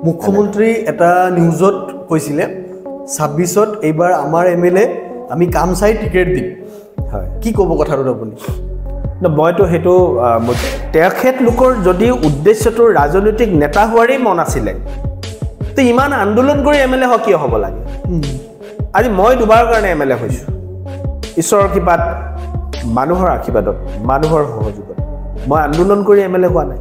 মুখ্যমন্ত্ৰী এটা নিউজত কৈছিলে 26ত এইবাৰ আমাৰ এমএলএ আমি কাম চাই টিকেট দিম হয় কি ক'ব কথাটো আপুনি মইতো হেতু তেখেত লোকৰ যদি উদ্দেশ্যটো ৰাজনৈতিক নেতা হোৱাৰেই মন আছিলে তো ইমান আন্দোলন কৰি এমএলএ কিয় হ'ব লাগে আজি মই দুবাৰৰ কাৰণে এমএলএ হৈছোঁ ঈশ্বৰৰ কৃপাত মানুহৰ আশীৰ্বাদত মানুহৰ সহযোগত মই আন্দোলন কৰি এমএলএ হোৱা নাই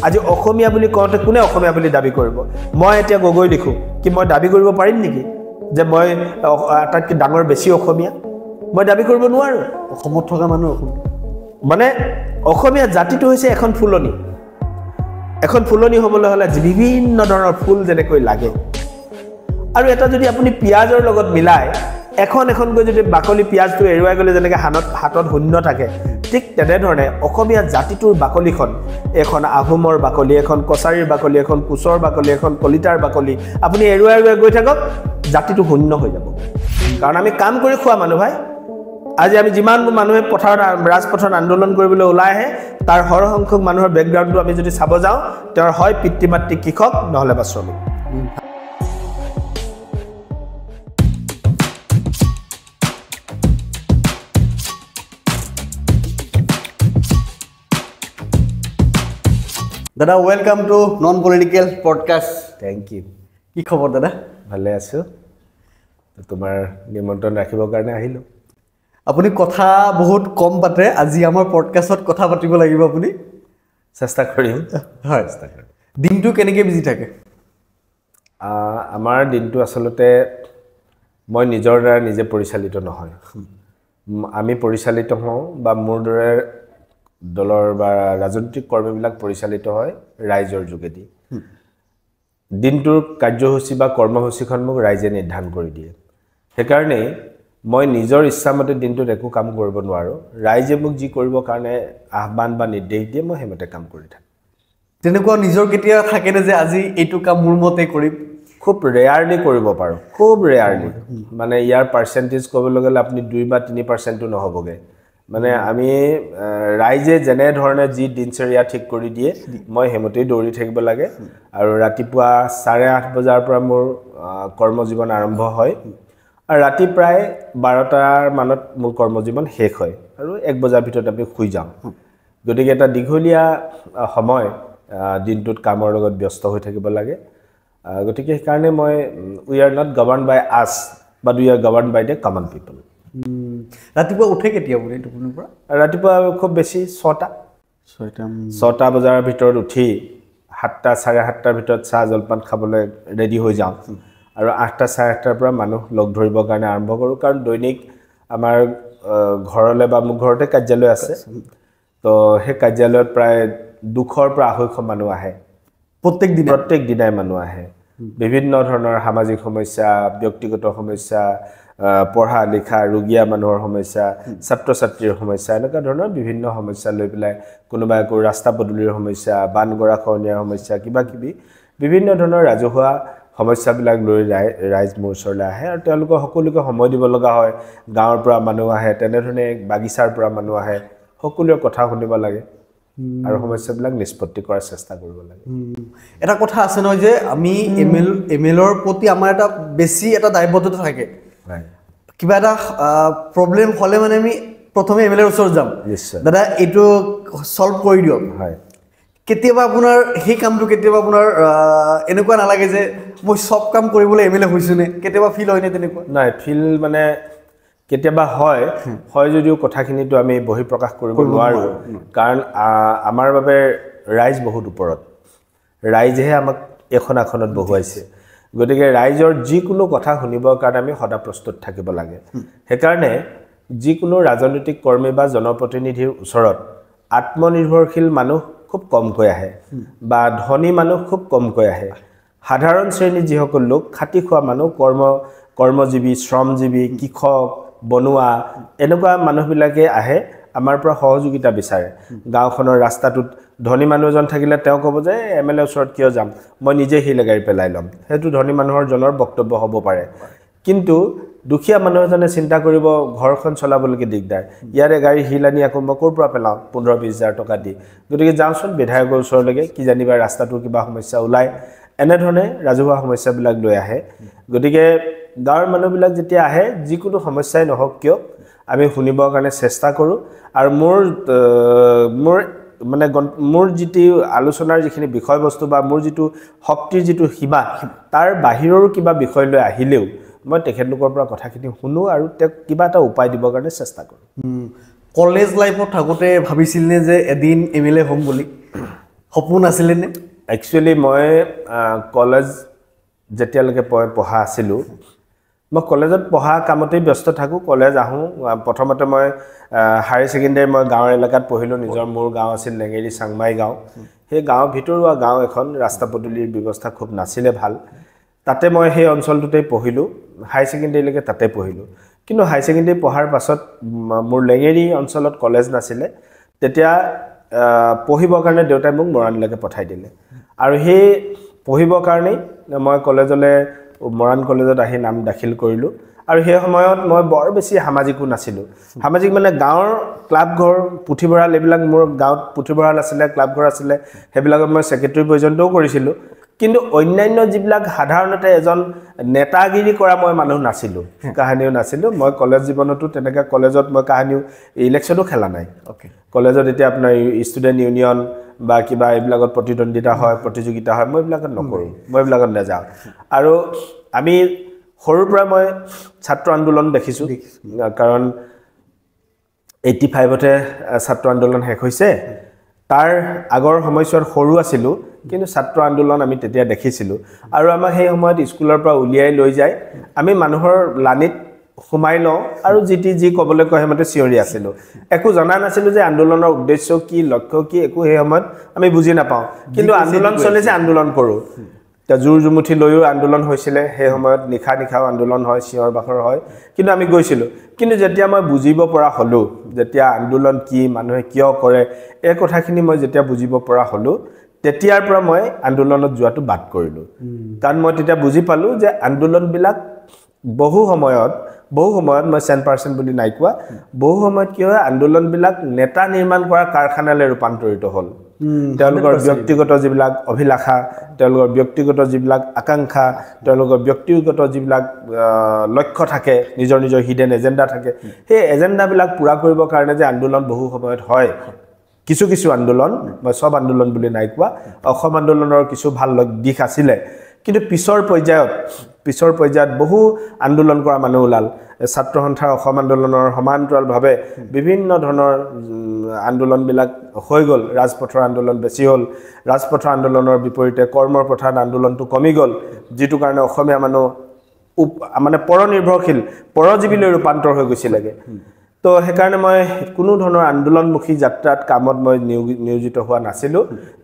আজি অসমীয়া বুলি কওঁতে কোনে অসমীয়া বুলি দাবী কৰিব মই এতিয়া গগৈ লিখোঁ কি মই দাবী কৰিব পাৰিম নেকি যে মই আটাইতকৈ ডাঙৰ বেছি অসমীয়া মই দাবী কৰিব নোৱাৰোঁ অসমত থকা মানুহ অসম মানে অসমীয়া জাতিটো হৈছে এখন ফুলনি হ'বলৈ হ'লে বিভিন্ন ধৰণৰ ফুল যেনেকৈ লাগে আৰু এটা যদি আপুনি পিঁয়াজৰ লগত মিলাই এখনকৈ যদি বাকলি পিঁয়াজটো এৰুৱাই গ'লে যেনেকৈ হাতত শূন্য থাকে ঠিক তেনেধৰণে অসমীয়া জাতিটোৰ বাকলিখন এখন আহোমৰ বাকলি এখন কছাৰীৰ বাকলি এখন কোচৰ বাকলি এখন কলিতাৰ বাকলি আপুনি এৰুৱাই গৈ থাকক জাতিটো শূন্য হৈ যাব কাৰণ আমি কাম কৰি খোৱা মানুহ ভাই আজি আমি যিমান মানুহে ৰাজপথত আন্দোলন কৰিবলৈ ওলাই আহে তাৰ সৰহসংখ্যক মানুহৰ বেকগ্ৰাউণ্ডটো আমি যদি চাব যাওঁ তেওঁৰ হয় পিতৃ মাতৃ কৃষক নহ'লে বা শ্ৰমিক দাদা welcome to non political podcast thank you কি খবৰ দাদা ভালে আছোঁ তোমাৰ নিমন্ত্ৰণ ৰাখিবৰ কাৰণে আহিলোঁ আপুনি কথা বহুত কম পাতে আজি আমাৰ পডকাষ্টত কথা পাতিব লাগিব আপুনি চেষ্টা কৰিম হয় দিনটো কেনেকৈ বিজি থাকে আমাৰ দিনটো আচলতে মই নিজৰ দ্বাৰা নিজে পৰিচালিত নহয় আমি পৰিচালিত হওঁ বা মোৰ দৰে দলৰ বা ৰাজনৈতিক কৰ্মীবিলাক পৰিচালিত হয় ৰাইজৰ যোগেদি দিনটোৰ কাৰ্যসূচী বা কৰ্মসূচীখন মোক ৰাইজে নিৰ্ধাৰণ কৰি দিয়ে সেইকাৰণে মই নিজৰ ইচ্ছামতে দিনটোত একো কাম কৰিব নোৱাৰোঁ ৰাইজে মোক যি কৰিবৰ কাৰণে আহ্বান বা নিৰ্দেশ দিয়ে মই সেইমতে কাম কৰি থাকোঁ তেনেকুৱা নিজৰ কেতিয়া থাকেনে যে আজি এইটো কাম মোৰ মতে কৰিম খুব ৰেয়াৰলি কৰিব পাৰোঁ খুব ৰেয়াৰলি মানে ইয়াৰ পাৰ্চেণ্টেজ ক'বলৈ গ'লে আপুনি 2 বা 3%ও নহ'বগৈ মানে আমি ৰাইজে যেনেধৰণে যি দিনচৰ্যা ঠিক কৰি দিয়ে মই সেইমতেই দৌৰি থাকিব লাগে আৰু ৰাতিপুৱা 8:30 বজাৰ পৰা মোৰ কৰ্মজীৱন আৰম্ভ হয় আৰু ৰাতি প্ৰায় 12টাৰ মানত মোৰ কৰ্মজীৱন শেষ হয় আৰু 1 বজাৰ ভিতৰত আমি শুই যাওঁ গতিকে এটা দীঘলীয়া সময় দিনটোত কামৰ লগত ব্যস্ত হৈ থাকিব লাগে গতিকে সেইকাৰণে মই we are not govern by us but we are govern by the common people ৰাতিপুৱা উঠে কেতিয়া আপুনি টোপনিৰ পৰা ৰাতিপুৱা খুব বেছি 6টা বজাৰ ভিতৰত উঠি 7টা 7:30টাৰ ভিতৰত চাহ জলপান খাবলৈ ৰেডি হৈ যাওঁ আৰু 8টা 8:30টাৰ পৰা মানুহ লগ ধৰিবৰ কাৰণে আৰম্ভ কৰোঁ কাৰণ দৈনিক আমাৰ ঘৰলৈ বা মোৰ ঘৰতে কাৰ্যালয় আছে তো সেই কাৰ্যালয়ত প্ৰায় 200 পৰা 250 মানুহ আহে প্ৰত্যেক দিনাই মানুহ আহে বিভিন্ন ধৰণৰ সামাজিক সমস্যা ব্যক্তিগত সমস্যা পঢ়া লিখা ৰোগীয়া মানুহৰ সমস্যা ছাত্ৰ ছাত্ৰীৰ সমস্যা এনেকুৱা ধৰণৰ বিভিন্ন সমস্যা লৈ পেলাই কোনোবাই আকৌ ৰাস্তা পদূলিৰ সমস্যা বানগৰাখহনীয়াৰ সমস্যা কিবাকিবি বিভিন্ন ধৰণৰ ৰাজহুৱা সমস্যাবিলাক লৈ ৰাইজ মোৰ ওচৰলৈ আহে আৰু তেওঁলোকৰ সকলোকে সময় দিব লগা হয় গাঁৱৰ পৰা মানুহ আহে তেনেধৰণে বাগিচাৰ পৰা মানুহ আহে সকলোৰে কথা শুনিব লাগে আৰু সমস্যাবিলাক নিষ্পত্তি কৰাৰ চেষ্টা কৰিব লাগে এটা কথা আছে নহয় যে আমি এমএলএৰ প্ৰতি আমাৰ এটা বেছি এটা দায়বদ্ধতা থাকে কিবা এটা প্ৰব্লেম হ'লে মানে আমি প্ৰথমে এমএলএৰ ওচৰত যাম দাদা এইটো সলভ কৰি দিয়ক হয় কেতিয়াবা আপোনাৰ সেই কামটো কেতিয়াবা আপোনাৰ এনেকুৱা নালাগে যে মই সব কাম কৰিবলৈ এমএলএ হৈছোঁ নে কেতিয়াবা ফিল হয়নে তেনেকুৱা নাই ফিল মানে কেতিয়াবা হয় যদিও কথাখিনিতো আমি বহি প্ৰকাশ কৰিব নোৱাৰোঁ কাৰণ আমাৰ বাবে ৰাইজ বহুত ওপৰত ৰাইজেহে আমাক এখন আসনত বহুৱাইছে গতিকে ৰাইজৰ যিকোনো কথা শুনিবৰ কাৰণে আমি সদা প্ৰস্তুত থাকিব লাগে সেইকাৰণে যিকোনো ৰাজনৈতিক কৰ্মী বা জনপ্ৰতিনিধিৰ ওচৰত আত্মনিৰ্ভৰশীল মানুহ খুব কমকৈ আহে বা ধনী মানুহ খুব কমকৈ আহে সাধাৰণ শ্ৰেণীৰ যিসকল লোক খাটি খোৱা মানুহ কৰ্মজীৱী শ্ৰমজীৱী কৃষক বনুৱা এনেকুৱা মানুহবিলাকে আহে আমাৰ পৰা সহযোগিতা বিচাৰে গাঁওখনৰ ৰাস্তাটোত ধনী মানুহ এজন থাকিলে তেওঁ ক'ব যে এমএলএ ওচৰত কিয় যাম মই নিজে হিলে গাড়ী পেলাই ল'ম সেইটো ধনী মানুহৰ জনৰ বক্তব্য হ'ব পাৰে কিন্তু দুখীয়া মানুহ এজনে চিন্তা কৰিব ঘৰখন চলাবলৈকে দিগদাৰ ইয়াৰে গাড়ী হিল আনি আকৌ মই ক'ৰ পৰা পেলাওঁ 15-20 হাজাৰ টকা দি গতিকে যাওঁচোন বিধায়কৰ ওচৰলৈকে কি জানিবা ৰাস্তাটোৰ কিবা সমস্যা ওলাই এনেধৰণে ৰাজহুৱা সমস্যাবিলাক লৈ আহে গতিকে গাঁৱৰ মানুহবিলাক যেতিয়া আহে যিকোনো সমস্যাই নহওক কিয় আমি শুনিবৰ কাৰণে চেষ্টা কৰোঁ আৰু মোৰ যিটো আলোচনাৰ যিখিনি বিষয়বস্তু বা মোৰ যিটো শক্তিৰ যিটো সীমা তাৰ বাহিৰৰো কিবা বিষয় লৈ আহিলেও মই তেখেতলোকৰ পৰা কথাখিনি শুনো আৰু তেওঁক কিবা এটা উপায় দিবৰ কাৰণে চেষ্টা কৰোঁ কলেজ লাইফত থাকোঁতে ভাবিছিলনে যে এদিন MLA হ'ম বুলি সপোন আছিলেনে একচুৱেলি মই কলেজ যেতিয়ালৈকে পঢ়া আছিলোঁ মই কলেজত পঢ়া কামতেই ব্যস্ত থাকোঁ কলেজ আহোঁ প্ৰথমতে মই হায়াৰ ছেকেণ্ডেৰী মই গাঁৱৰ এলেকাত পঢ়িলোঁ নিজৰ মোৰ গাঁও আছিল লেঙেৰী চাংমাই গাঁও সেই গাঁৱৰ ভিতৰুৱা গাঁও এখন ৰাস্তা পদূলিৰ ব্যৱস্থা খুব নাছিলে ভাল তাতে মই সেই অঞ্চলটোতেই পঢ়িলোঁ হায়াৰ ছেকেণ্ডেৰীলৈকে তাতে পঢ়িলোঁ কিন্তু হায়াৰ ছেকেণ্ডেৰী পঢ়াৰ পাছত মোৰ লেঙেৰী অঞ্চলত কলেজ নাছিলে তেতিয়া পঢ়িবৰ কাৰণে দেউতাই মোক মৰাণলৈকে পঠাই দিলে আৰু সেই পঢ়িবৰ কাৰণেই মই কলেজলৈ মৰাণ কলেজত আহি নাম দাখিল কৰিলোঁ আৰু সেই সময়ত মই বৰ বেছি সামাজিকো নাছিলোঁ সামাজিক মানে গাঁৱৰ ক্লাবঘৰ পুথিভঁৰাল এইবিলাক মোৰ গাঁৱত পুথিভঁৰাল আছিলে ক্লাবঘৰ আছিলে সেইবিলাকত মই ছেক্ৰেটাৰী পৰ্যন্তও কৰিছিলোঁ কিন্তু অন্যান্য যিবিলাক সাধাৰণতে এজন নেতাগিৰি কৰা মই মানুহ নাছিলোঁ কাহিনীও নাছিলোঁ মই কলেজ জীৱনতো তেনেকৈ কলেজত মই কাহিনীও ইলেকশ্যনো খেলা নাই কলেজত এতিয়া আপোনাৰ ষ্টুডেণ্ট ইউনিয়ন বা কিবা এইবিলাকত প্ৰতিদ্বন্দ্বিতা হয় প্ৰতিযোগিতা হয় মই এইবিলাকত নকৰোঁ মই এইবিলাকত নাযাওঁ আৰু আমি সৰুৰ পৰা মই ছাত্ৰ আন্দোলন দেখিছোঁ কাৰণ 85তে ছাত্ৰ আন্দোলন শেষ হৈছে তাৰ আগৰ সময়ছোৱাত সৰু আছিলোঁ কিন্তু ছাত্ৰ আন্দোলন আমি তেতিয়া দেখিছিলোঁ আৰু আমাক সেই সময়ত স্কুলৰ পৰা উলিয়াই লৈ যায় আমি মানুহৰ লানিত সোমাই লওঁ আৰু যি ক'বলৈ কয় সেইমতে চিঞৰি আছিলোঁ একো জনা নাছিলোঁ যে আন্দোলনৰ উদ্দেশ্য কি লক্ষ্য কি একো সেই সময়ত আমি বুজি নাপাওঁ কিন্তু আন্দোলন চলিছে আন্দোলন কৰোঁ জোৰ জুমুঠি লৈও আন্দোলন হৈছিলে সেই সময়ত নিশাও আন্দোলন হয় চিঞৰ বাখৰ হয় কিন্তু আমি গৈছিলোঁ কিন্তু যেতিয়া মই বুজিব পৰা হ'লোঁ যেতিয়া আন্দোলন কি মানুহে কিয় কৰে এই কথাখিনি মই যেতিয়া বুজিব পৰা হ'লোঁ তেতিয়াৰ পৰা মই আন্দোলনত যোৱাটো বাদ কৰিলোঁ কাৰণ মই তেতিয়া বুজি পালোঁ যে আন্দোলনবিলাক বহু সময়ত মই 100% বুলি নাই কোৱা বহু সময়ত কি হয় আন্দোলনবিলাক নেতা নিৰ্মাণ কৰা কাৰখানালৈ ৰূপান্তৰিত হ'ল তেওঁলোকৰ ব্যক্তিগত যিবিলাক অভিলাষা তেওঁলোকৰ ব্যক্তিগত যিবিলাক আকাংক্ষা তেওঁলোকৰ ব্যক্তিগত যিবিলাক লক্ষ্য থাকে নিজৰ হিডেন এজেণ্ডা থাকে সেই এজেণ্ডাবিলাক পূৰা কৰিবৰ কাৰণে যে আন্দোলন বহু সময়ত হয় কিছু আন্দোলন মই সব আন্দোলন বুলি নাই কোৱা অসম আন্দোলনৰ কিছু ভাল দিশ আছিলে কিন্তু পিছৰ পৰ্যায়ত বহু আন্দোলন কৰা মানুহ ওলাল ছাত্ৰ সন্থাৰ অসম আন্দোলনৰ সমান্তৰালভাৱে বিভিন্ন ধৰণৰ আন্দোলনবিলাক হৈ গ'ল ৰাজপথৰ আন্দোলন বেছি হ'ল ৰাজপথৰ আন্দোলনৰ বিপৰীতে কৰ্মৰ প্ৰধান আন্দোলনটো কমি গ'ল যিটো কাৰণে অসমীয়া মানুহ মানে পৰনিৰ্ভৰশীল পৰজীৱীলৈ ৰূপান্তৰ হৈ গৈছিলেগে তো সেইকাৰণে মই কোনো ধৰণৰ আন্দোলনমুখী যাত্ৰাত কামত মই নিয়োজিত হোৱা নাছিলোঁ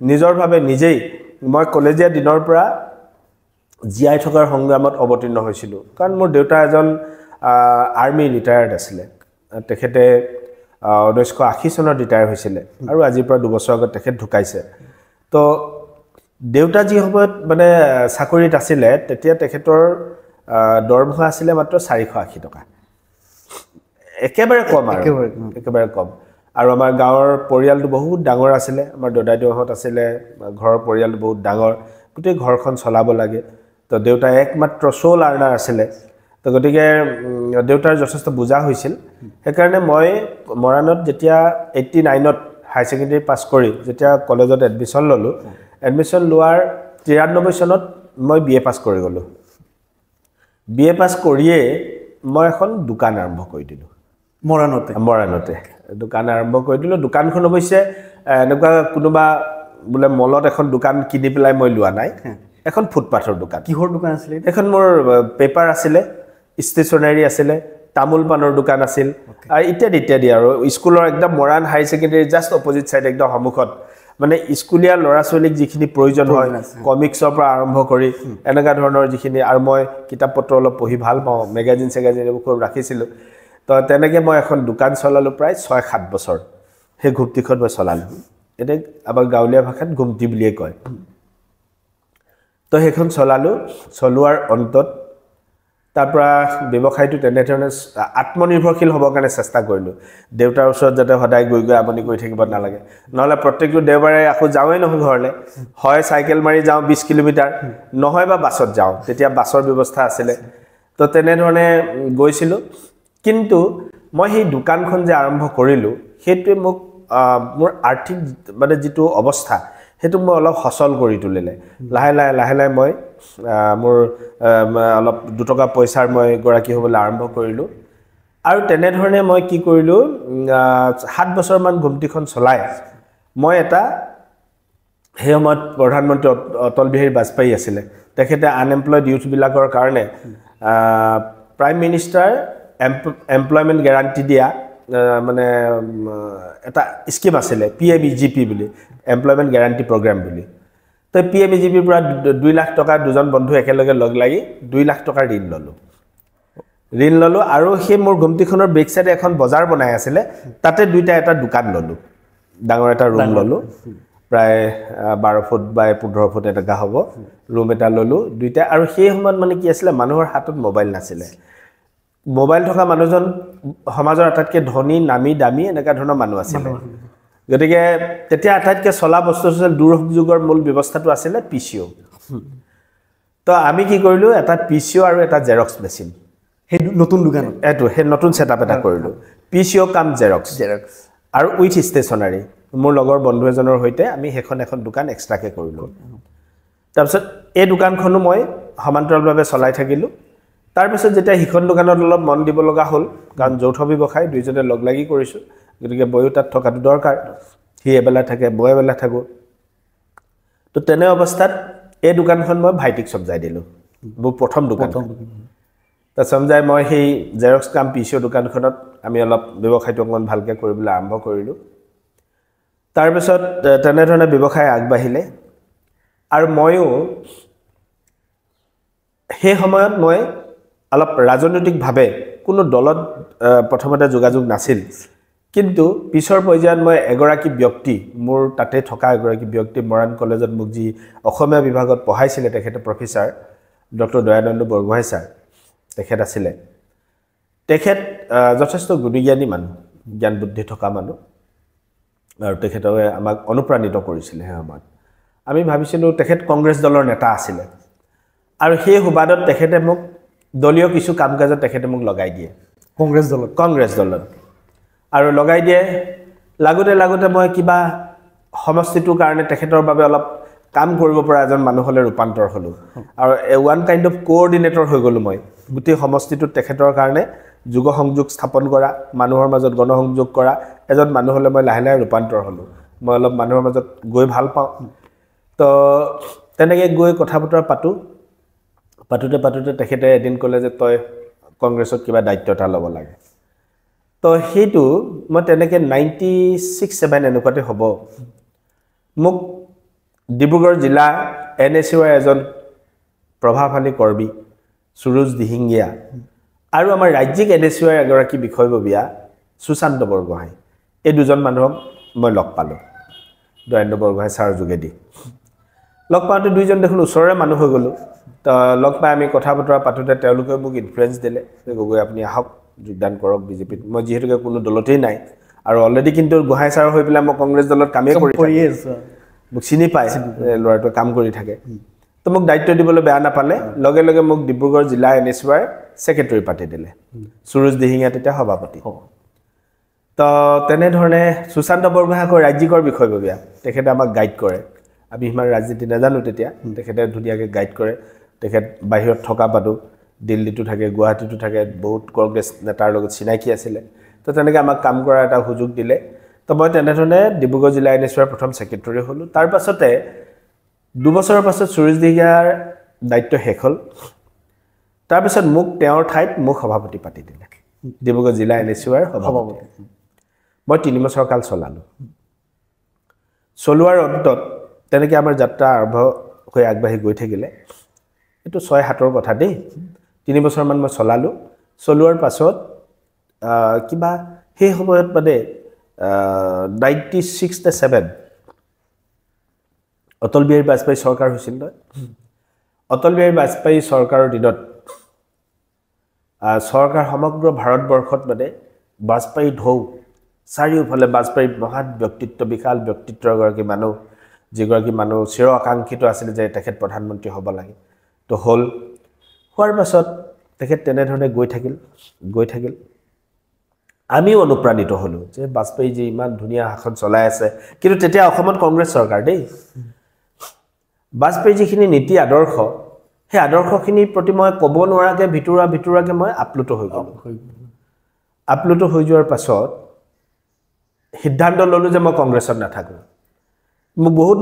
নিজৰভাৱে নিজেই মই কলেজীয়া দিনৰ পৰা জীয়াই থকাৰ সংগ্ৰামত অৱতীৰ্ণ হৈছিলোঁ কাৰণ মোৰ দেউতা এজন আৰ্মি ৰিটায়াৰ্ড আছিলে তেখেতে 1980 চনত ৰিটায়াৰ হৈছিলে আৰু আজিৰ পৰা 2 বছৰ আগত তেখেত ঢুকাইছে তো দেউতা যি সময়ত মানে চাকৰিত আছিলে তেতিয়া তেখেতৰ দৰমহা আছিলে মাত্ৰ 480 টকা একেবাৰে কম আৰু আমাৰ গাঁৱৰ পৰিয়ালটো বহুত ডাঙৰ আছিলে আমাৰ দদাইদেউহঁত আছিলে ঘৰৰ পৰিয়ালটো বহুত ডাঙৰ গোটেই ঘৰখন চলাব লাগে তো দেউতা একমাত্ৰ সোল আৰ্নাৰ আছিলে তো গতিকে দেউতাৰ যথেষ্ট বুজা হৈছিল সেইকাৰণে মই মৰাণত যেতিয়া 89ত হায়াৰ ছেকেণ্ডেৰী পাছ কৰি যেতিয়া কলেজত এডমিশ্যন ল'লোঁ এডমিশ্যন লোৱাৰ 93 চনত মই BA পাছ কৰি গ'লোঁ BA পাছ কৰিয়ে মই এখন দোকান আৰম্ভ কৰি দিলোঁ মৰাণতে দোকান আৰম্ভ কৰি দিলোঁ দোকানখন অৱশ্যে এনেকুৱা কোনোবা বোলে মলত এখন দোকান কিনি পেলাই মই লোৱা নাই এখন ফুটপাথৰ দোকান কিহৰ দোকান আছিলে এখন মোৰ পেপাৰ আছিলে ষ্টেচনাৰী আছিলে তামোল পানৰ দোকান আছিল আৰু ইত্যাদি আৰু স্কুলৰ একদম Moran higher secondary just opposite side একদম সন্মুখত মানে স্কুলীয়া ল'ৰা ছোৱালীক যিখিনি প্ৰয়োজন হয় কমিক্সৰ পৰা আৰম্ভ কৰি এনেকুৱা ধৰণৰ যিখিনি আৰু মই কিতাপ পত্ৰ অলপ পঢ়ি ভাল পাওঁ মেগাজিন এইবোৰ ৰাখিছিলোঁ তো তেনেকৈ মই এখন দোকান চলালোঁ প্ৰায় 6-7 বছৰ সেই ঘুমটিখন মই চলালোঁ এতিয়া আমাৰ গাঁৱলীয়া ভাষাত ঘুমটি বুলিয়ে কয় তো সেইখন চলালোঁ চলোৱাৰ অন্তত তাৰ পৰা ব্যৱসায়টো তেনেধৰণে আত্মনিৰ্ভৰশীল হ'বৰ কাৰণে চেষ্টা কৰিলোঁ দেউতাৰ ওচৰত যাতে সদায় গৈ গৈ আমনি কৰি থাকিব নালাগে নহ'লে প্ৰত্যেকটো দেওবাৰে আকৌ যাওঁৱেই নহয় ঘৰলৈ হয় চাইকেল মাৰি যাওঁ 20 কিলোমিটাৰ নহয় বা বাছত যাওঁ তেতিয়া বাছৰ ব্যৱস্থা আছিলে তো তেনেধৰণে গৈছিলোঁ কিন্তু মই সেই দোকানখন যে আৰম্ভ কৰিলোঁ সেইটোৱে মোক মোৰ আৰ্থিক মানে যিটো অৱস্থা সেইটো মই অলপ সচল কৰি তুলিলে লাহে লাহে মই মোৰ অলপ 2 টকা পইচাৰ মই গৰাকী হ'বলৈ আৰম্ভ কৰিলোঁ আৰু তেনেধৰণে মই কি কৰিলোঁ 7 বছৰমান ঘুমটিখন চলাই মই এটা সেই সময়ত প্ৰধানমন্ত্ৰী অটল বিহাৰী বাজপেয়ী আছিলে তেখেতে আনএমপ্লয়েড ইউথবিলাকৰ কাৰণে প্ৰাইম মিনিষ্টাৰ এমপ্লয়মেণ্ট গ্যাৰাণ্টি দিয়া মানে এটা স্কিম আছিলে PMEGP বুলি এমপ্লয়মেণ্ট গ্যাৰাণ্টি প্ৰগ্ৰাম বুলি তো PMEGPৰ পৰা 2 লাখ টকা দুজন বন্ধু একেলগে লগ লাগি 2 লাখ টকাৰ ঋণ ললোঁ আৰু সেই মোৰ ঘুমটিখনৰ বেক সাইডে এখন বজাৰ বনাই আছিলে তাতে দুইটা এটা দোকান ললোঁ ডাঙৰ এটা ৰুম ললোঁ প্ৰায় 12 ফুট বাই 15 ফুট এটা হ'ব ৰুম এটা ললোঁ দুইটা আৰু সেই সময়ত মানে কি আছিলে মানুহৰ হাতত মোবাইল নাছিলে মোবাইল থকা মানুহজন সমাজৰ আটাইতকৈ ধনী নামী দামী এনেকা ধৰণৰ মানুহ আছিলে গতিকে তেতিয়া আটাইতকৈ চলা বস্তু আছিল দূৰসংযোগৰ মূল ব্যৱস্থাটো আছিলে PCO তো আমি কি কৰিলোঁ এটা PCO আৰু এটা জেৰক্স মেচিন সেই নতুন দোকানত সেই নতুন সেটআপ এটা কৰিলোঁ PCO কাম জেৰক্স আৰু উইথ ষ্টেচনাৰী মোৰ লগৰ বন্ধু এজনৰ সৈতে আমি এখন দোকান এক্সট্ৰাকে কৰিলোঁ তাৰপিছত এই দোকানখনো মই সমান্তৰালভাৱে চলাই থাকিলোঁ তাৰপিছত যেতিয়া হিখন দোকানত অলপ মন দিব লগা হ'ল কাৰণ যৌথ ব্যৱসায় দুইজনে লগ লাগি কৰিছোঁ গতিকে বয়ো তাত থকাটো দৰকাৰ সি এবেলা থাকে মই এবেলা থাকোঁ তো তেনে অৱস্থাত এই দোকানখন মই ভাইটিক চমজাই দিলোঁ মোৰ প্ৰথম দোকান তো চমজাই মই সেই জেৰক্স কাম PCO দোকানখনত আমি অলপ ব্যৱসায়টো অকণমান ভালকৈ কৰিবলৈ আৰম্ভ কৰিলোঁ তাৰপিছত তেনেধৰণে ব্যৱসায় আগবাঢ়িলে আৰু ময়ো সেই সময়ত মই অলপ ৰাজনৈতিকভাৱে কোনো দলত প্ৰথমতে যোগাযোগ নাছিল কিন্তু পিছৰ পৰ্যায়ত মই এগৰাকী ব্যক্তি মোৰ তাতে থকা এগৰাকী ব্যক্তি মৰাণ কলেজত মোক যি অসমীয়া বিভাগত পঢ়াইছিলে তেখেতে professor doctor Dayananda Borgohain sir তেখেত আছিলে তেখেত যথেষ্ট গুণীজ্ঞানী মানুহ জ্ঞান বুদ্ধি থকা মানুহ আৰু তেখেতে আমাক অনুপ্ৰাণিত কৰিছিলে সেই সময়ত আমি ভাবিছিলোঁ তেখেত কংগ্ৰেছ দলৰ নেতা আছিলে আৰু সেই সুবাদত তেখেতে মোক দলীয় কিছু কাম কাজত তেখেতে মোক লগাই দিয়ে কংগ্ৰেছ দলত আৰু লগাই দিয়ে লাগোতে মই কিবা সমষ্টিটোৰ কাৰণে তেখেতৰ বাবে অলপ কাম কৰিব পৰা এজন মানুহলৈ ৰূপান্তৰ হ'লোঁ আৰু ওৱান কাইণ্ড অফ কোঅৰ্ডিনেটৰ হৈ গ'লোঁ মই গোটেই সমষ্টিটোত তেখেতৰ কাৰণে যোগ সংযোগ স্থাপন কৰা মানুহৰ মাজত গণসংযোগ কৰা এজন মানুহলৈ মই লাহে ৰূপান্তৰ হ'লোঁ মই অলপ মানুহৰ মাজত গৈ ভাল পাওঁ তো তেনেকৈ গৈ কথা বতৰা পাতোতে তেখেতে এদিন ক'লে যে তই কংগ্ৰেছত কিবা দায়িত্ব এটা ল'ব লাগে তো সেইটো মই তেনেকৈ 96-7 এনেকুৱাতে হ'ব মোক ডিব্ৰুগড় জিলা NSUৰ এজন প্ৰভাৱশালী কৰ্মী সুৰুজ দিহিঙীয়া আৰু আমাৰ ৰাজ্যিক NSUৰ এগৰাকী বিষয়ববীয়া সুশান্ত বৰগোহাঁই এই দুজন মানুহক মই লগ পালোঁ দয়ানন্দ বৰগোহাঁই ছাৰৰ যোগেদি লগ পাওঁতে দুইজন দেখোন ওচৰৰে মানুহ হৈ গ'লোঁ তো লগ পাই আমি কথা বতৰা পাতোতে তেওঁলোকে মোক ইনফ্লুৱেঞ্চ দিলে যে গগৈ আপুনি আহক যোগদান কৰক বিজেপিত মই যিহেতুকে কোনো দলতেই নাই আৰু অলৰেডি কিন্তু গোহাঁই ছাৰ হৈ পেলাই মই কংগ্ৰেছ দলত কামেই কৰি আছোঁ মোক চিনি পায় ল'ৰাটোৱে কাম কৰি থাকে তো মোক দায়িত্ব দিবলৈ বেয়া নাপালে লগে মোক ডিব্ৰুগড় জিলা NSUৰ ছেক্ৰেটাৰী পাতি দিলে সুৰুজ দিহিঙীয়া তেতিয়া সভাপতি তো তেনেধৰণে সুশান্ত বৰগোহাঁই ৰাজ্যিকৰ বিষয়ববীয়া তেখেতে আমাক গাইড কৰে আমি সিমান ৰাজনীতি নাজানো তেতিয়া তেখেতে ধুনীয়াকৈ গাইড কৰে তেখেত বাহিৰত থকা পাতো দিল্লীতো থাকে গুৱাহাটীতো থাকে বহুত কংগ্ৰেছ নেতাৰ লগত চিনাকি আছিলে তো তেনেকৈ আমাক কাম কৰাৰ এটা সুযোগ দিলে তো মই তেনেধৰণে ডিব্ৰুগড় জিলা NSUৰ প্ৰথম ছেক্ৰেটাৰী হ'লোঁ তাৰ পাছতে 2 বছৰৰ পাছত সুৰুজ দিহিঙীয়াৰ দায়িত্ব শেষ হ'ল তাৰপিছত মোক তেওঁৰ ঠাইত মোক সভাপতি পাতি দিলে ডিব্ৰুগড় জিলা NSUৰ সভাপতি মই 3 বছৰ কাল চলালোঁ চলোৱাৰ অন্তত তেনেকৈ আমাৰ যাত্ৰা আৰম্ভ হৈ আগবাঢ়ি গৈ থাকিলে এইটো 6-7ৰ কথা দেই 3 বছৰমান মই চলোৱাৰ পাছত কিবা সেই সময়ত মানে 96-7 অটল বিহাৰী বাজপেয়ী চৰকাৰ হৈছিল নহয় অটল বিহাৰী বাজপেয়ী চৰকাৰৰ দিনত চৰকাৰ সমগ্ৰ ভাৰতবৰ্ষত মানে বাজপেয়ী ঢৌ চাৰিওফালে বাজপেয়ী মহান ব্যক্তিত্ব বিশাল ব্যক্তিত্বৰ এগৰাকী মানুহ যিগৰাকী মানুহ চিৰ আকাংক্ষিত আছিল যে তেখেত প্ৰধানমন্ত্ৰী হ'ব লাগে তো হ'ল হোৱাৰ পাছত তেখেত তেনেধৰণে গৈ থাকিল আমিও অনুপ্ৰাণিত হ'লোঁ যে বাজপেয়ী যি ইমান ধুনীয়া শাসন চলাই আছে কিন্তু তেতিয়া অসমত কংগ্ৰেছ চৰকাৰ দেই বাজপেয়ী যিখিনি নীতি আদৰ্শ সেই আদৰ্শখিনিৰ প্ৰতি মই ক'ব নোৱাৰাকৈ ভিতৰুৱাকৈ মই আপ্লুত হৈ গ'লোঁ আপ্লুত হৈ যোৱাৰ পাছত সিদ্ধান্ত ল'লোঁ যে মই কংগ্ৰেছত নাথাকোঁ মোক বহুত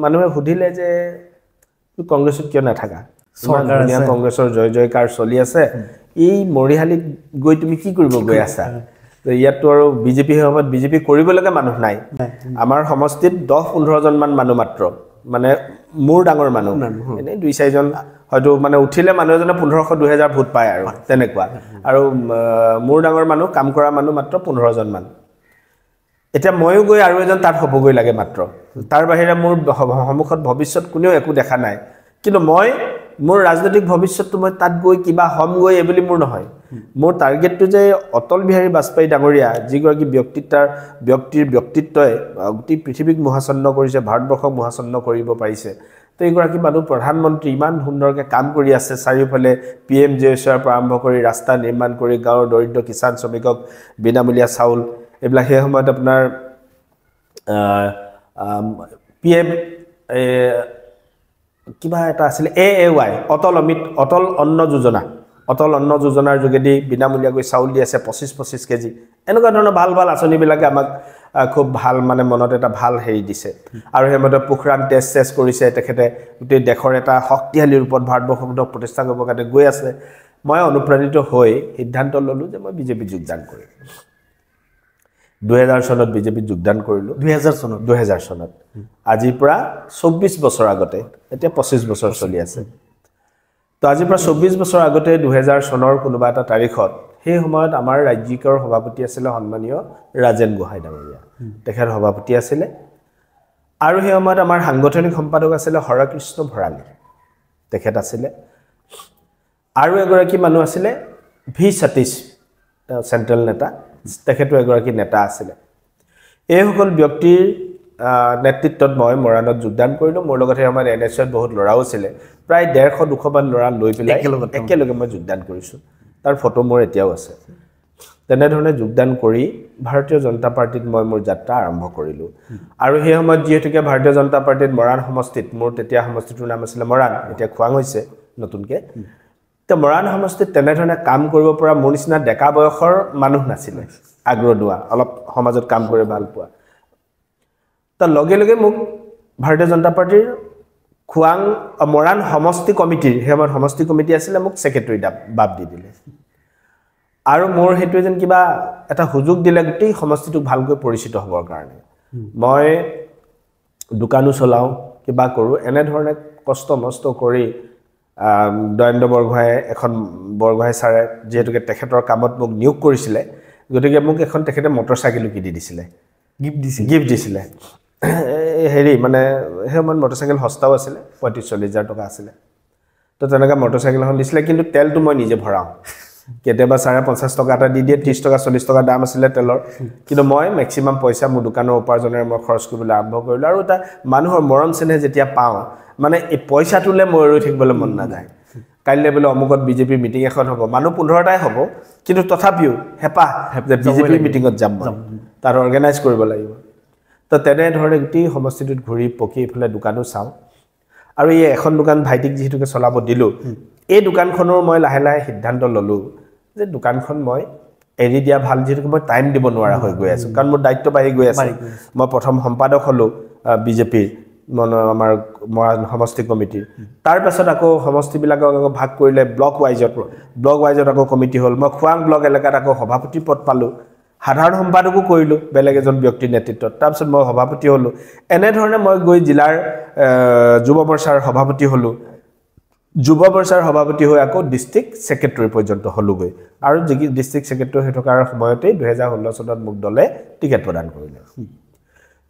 মানুহে সুধিলে যে কংগ্ৰেছত কিয় নাথাকা ধুনীয়া কংগ্ৰেছৰ জয় জয়কাৰ চলি আছে এই মৰিহালিত গৈ তুমি কি কৰিব গৈ আছা ইয়াততো আৰু বিজেপি সময়ত বিজেপি কৰিবলগীয়া মানুহ নাই আমাৰ সমষ্টিত 10-15 জনমান মানুহ মাত্ৰ মানে মোৰ ডাঙৰ মানুহ এনেই 2-4 জন হয়তো মানে উঠিলে মানুহ এজনে 1500-2000 ভোট পায় আৰু তেনেকুৱা আৰু মোৰ ডাঙৰ মানুহ কাম কৰা মানুহ মাত্ৰ 15 জন মান এতিয়া ময়ো গৈ আৰু এজন তাত হ'বগৈ লাগে মাত্ৰ তাৰ বাহিৰে মোৰ সন্মুখত ভৱিষ্যত কোনেও একো দেখা নাই কিন্তু মোৰ ৰাজনৈতিক ভৱিষ্যতটো মই তাত গৈ কিবা হ'মগৈ এইবুলি মোৰ নহয় মোৰ টাৰ্গেটটো যে অটল বিহাৰী বাজপেয়ী ডাঙৰীয়া যিগৰাকী ব্যক্তিৰ ব্যক্তিত্বই গোটেই পৃথিৱীক মোহাচন্ন কৰিছে ভাৰতবৰ্ষক মোহাচন্ন কৰিব পাৰিছে তো এইগৰাকী মানুহ প্ৰধানমন্ত্ৰী ইমান সুন্দৰকৈ কাম কৰি আছে চাৰিওফালে PMJSৰ পৰা আৰম্ভ কৰি ৰাস্তা নিৰ্মাণ কৰি গাঁৱৰ দৰিদ্ৰ কিষাণ শ্ৰমিকক বিনামূলীয়া চাউল এইবিলাক সেই সময়ত আপোনাৰ PM কিবা এটা আছিল AAY অটল অন্ন যোজনাৰ যোগেদি বিনামূলীয়াকৈ চাউল দি আছে 25 কেজি এনেকুৱা ধৰণৰ ভাল আঁচনিবিলাকে আমাক খুব ভাল মানে মনত এটা ভাল হেৰি দিছে আৰু সেইমতে পোখৰাণ টেষ্ট কৰিছে তেখেতে গোটেই দেশৰ এটা শক্তিশালী ৰূপত ভাৰতবৰ্ষক প্ৰতিষ্ঠা কৰিবৰ কাৰণে গৈ আছে মই অনুপ্ৰাণিত হৈ সিদ্ধান্ত ল'লোঁ যে মই বিজেপিত যোগদান কৰিম 2000 চনত বিজেপিত যোগদান কৰিলোঁ 2000 চনত আজিৰ পৰা 24 বছৰ আগতে এতিয়া 25 বছৰ চলি আছে তো আজিৰ পৰা 24 বছৰ আগতে 2000 চনৰ কোনোবা এটা তাৰিখত সেই সময়ত আমাৰ ৰাজ্যিকৰ সভাপতি আছিল সন্মানীয় ৰাজেন গোহাঁই ডাঙৰীয়া তেখেত সভাপতি আছিল আৰু সেই সময়ত আমাৰ সাংগঠনিক সম্পাদক আছিল হৰকৃষ্ণ ভৰালী তেখেত আছিল আৰু এগৰাকী মানুহ আছিল ভি সতীশ চেন্ট্ৰেল নেতা তেখেতো এগৰাকী নেতা আছিল এই সকল ব্যক্তিৰ নেতৃত্বত মই মৰাণত যোগদান কৰিলোঁ মোৰ লগত সেই সময়ত NSত বহুত ল'ৰাও আছিল প্ৰায় 150-200 মান ল'ৰা লৈ পেলাই একেলগে মই যোগদান কৰিছোঁ তাৰ ফটো মোৰ এতিয়াও আছে তেনেধৰণে যোগদান কৰি ভাৰতীয় জনতা পাৰ্টিত মই মোৰ যাত্ৰা আৰম্ভ কৰিলোঁ আৰু সেই সময়ত যিহেতুকে ভাৰতীয় জনতা পাৰ্টিত মৰাণ সমষ্টিত মোৰ তেতিয়া সমষ্টিটোৰ নাম আছিল মৰাণ এতিয়া খোৱাং হৈছে নতুনকৈ তো মৰাণ সমষ্টিত তেনেধৰণে কাম কৰিব পৰা মোৰ নিচিনা ডেকা বয়সৰ মানুহ নাছিলে আগ্ৰহ লোৱা অলপ সমাজত কাম কৰি ভাল পোৱা তো লগে মোক ভাৰতীয় জনতা পাৰ্টিৰ খোৱাং মৰাণ সমষ্টি কমিটিৰ সেই সময়ত সমষ্টি কমিটি আছিলে মোক ছেক্ৰেটাৰী বাব দি দিলে আৰু মোৰ সেইটো যেন কিবা এটা সুযোগ দিলে গোটেই সমষ্টিটোক ভালকৈ পৰিচিত হ'বৰ কাৰণে মই দোকানো চলাওঁ কিবা কৰোঁ এনেধৰণে কষ্ট মষ্ট কৰি দয়ন্দ বৰগোহাঁই ছাৰে যিহেতুকে তেখেতৰ কামত মোক নিয়োগ কৰিছিলে গতিকে মোক এখন তেখেতে মটৰচাইকেলো কিনি দিছিলে গিফ্ট দিছিলে হেৰি মানে সেই সময়ত মটৰচাইকেল সস্তাও আছিলে 35-40 হাজাৰ টকা আছিলে তো তেনেকৈ মটৰচাইকেল এখন দিছিলে কিন্তু তেলটো মই নিজে ভৰাওঁ কেতিয়াবা 50 টকা এটা দি দিয়ে 30 টকা 40 টকা দাম আছিলে তেলৰ কিন্তু মই মেক্সিমাম পইচা মোৰ দোকানৰ উপাৰ্জনেৰে মই খৰচ কৰিবলৈ আৰম্ভ কৰিলোঁ আৰু এটা মানুহৰ মৰম চেনেহ যেতিয়া পাওঁ মানে এই পইচাটোলৈ মই ৰৈ থাকিবলৈ মন নাযায় কাইলৈ বোলে অমুকত বিজেপিৰ মিটিং এখন হ'ব মানুহ 15টাই হ'ব কিন্তু তথাপিও হেঁপাহ যে বিজেপিৰ মিটিঙত যাম তাৰ অৰ্গেনাইজ কৰিব লাগিব তো তেনেধৰণে গোটেই সমষ্টিটোত ঘূৰি পকি এইফালে দোকানো চাওঁ আৰু এই এখন দোকান ভাইটিক যিহেতুকে চলাব দিলোঁ এই দোকানখনৰ মই লাহে সিদ্ধান্ত ল'লোঁ যে দোকানখন মই এৰি দিয়া ভাল যিহেতুকে মই টাইম দিব নোৱাৰা হৈ গৈ আছোঁ কাৰণ মোৰ দায়িত্ব বাঢ়ি গৈ আছে মই প্ৰথম সম্পাদক হ'লোঁ বিজেপিৰ আমাৰ সমষ্টি কমিটিৰ তাৰ পাছত আকৌ সমষ্টিবিলাকক আকৌ ভাগ কৰিলে ব্লক ৱাইজত আকৌ কমিটি হ'ল মই খোৱাং ব্লক এলেকাত আকৌ সভাপতি পদ পালোঁ সাধাৰণ সম্পাদকো কৰিলোঁ বেলেগ এজন ব্যক্তিৰ নেতৃত্বত তাৰপিছত মই সভাপতি হ'লোঁ এনেধৰণে মই গৈ জিলাৰ যুৱ মৰ্চাৰ সভাপতি হ'লোঁ যুৱ মৰ্চাৰ সভাপতি হৈ আকৌ ডিষ্ট্ৰিক্ট ছেক্ৰেটাৰী পৰ্যন্ত হ'লোগৈ আৰু ডিষ্ট্ৰিক্ট ছেক্ৰেটাৰী হৈ থকাৰ সময়তেই 2016 চনত মোক দলে টিকেট প্ৰদান কৰিলে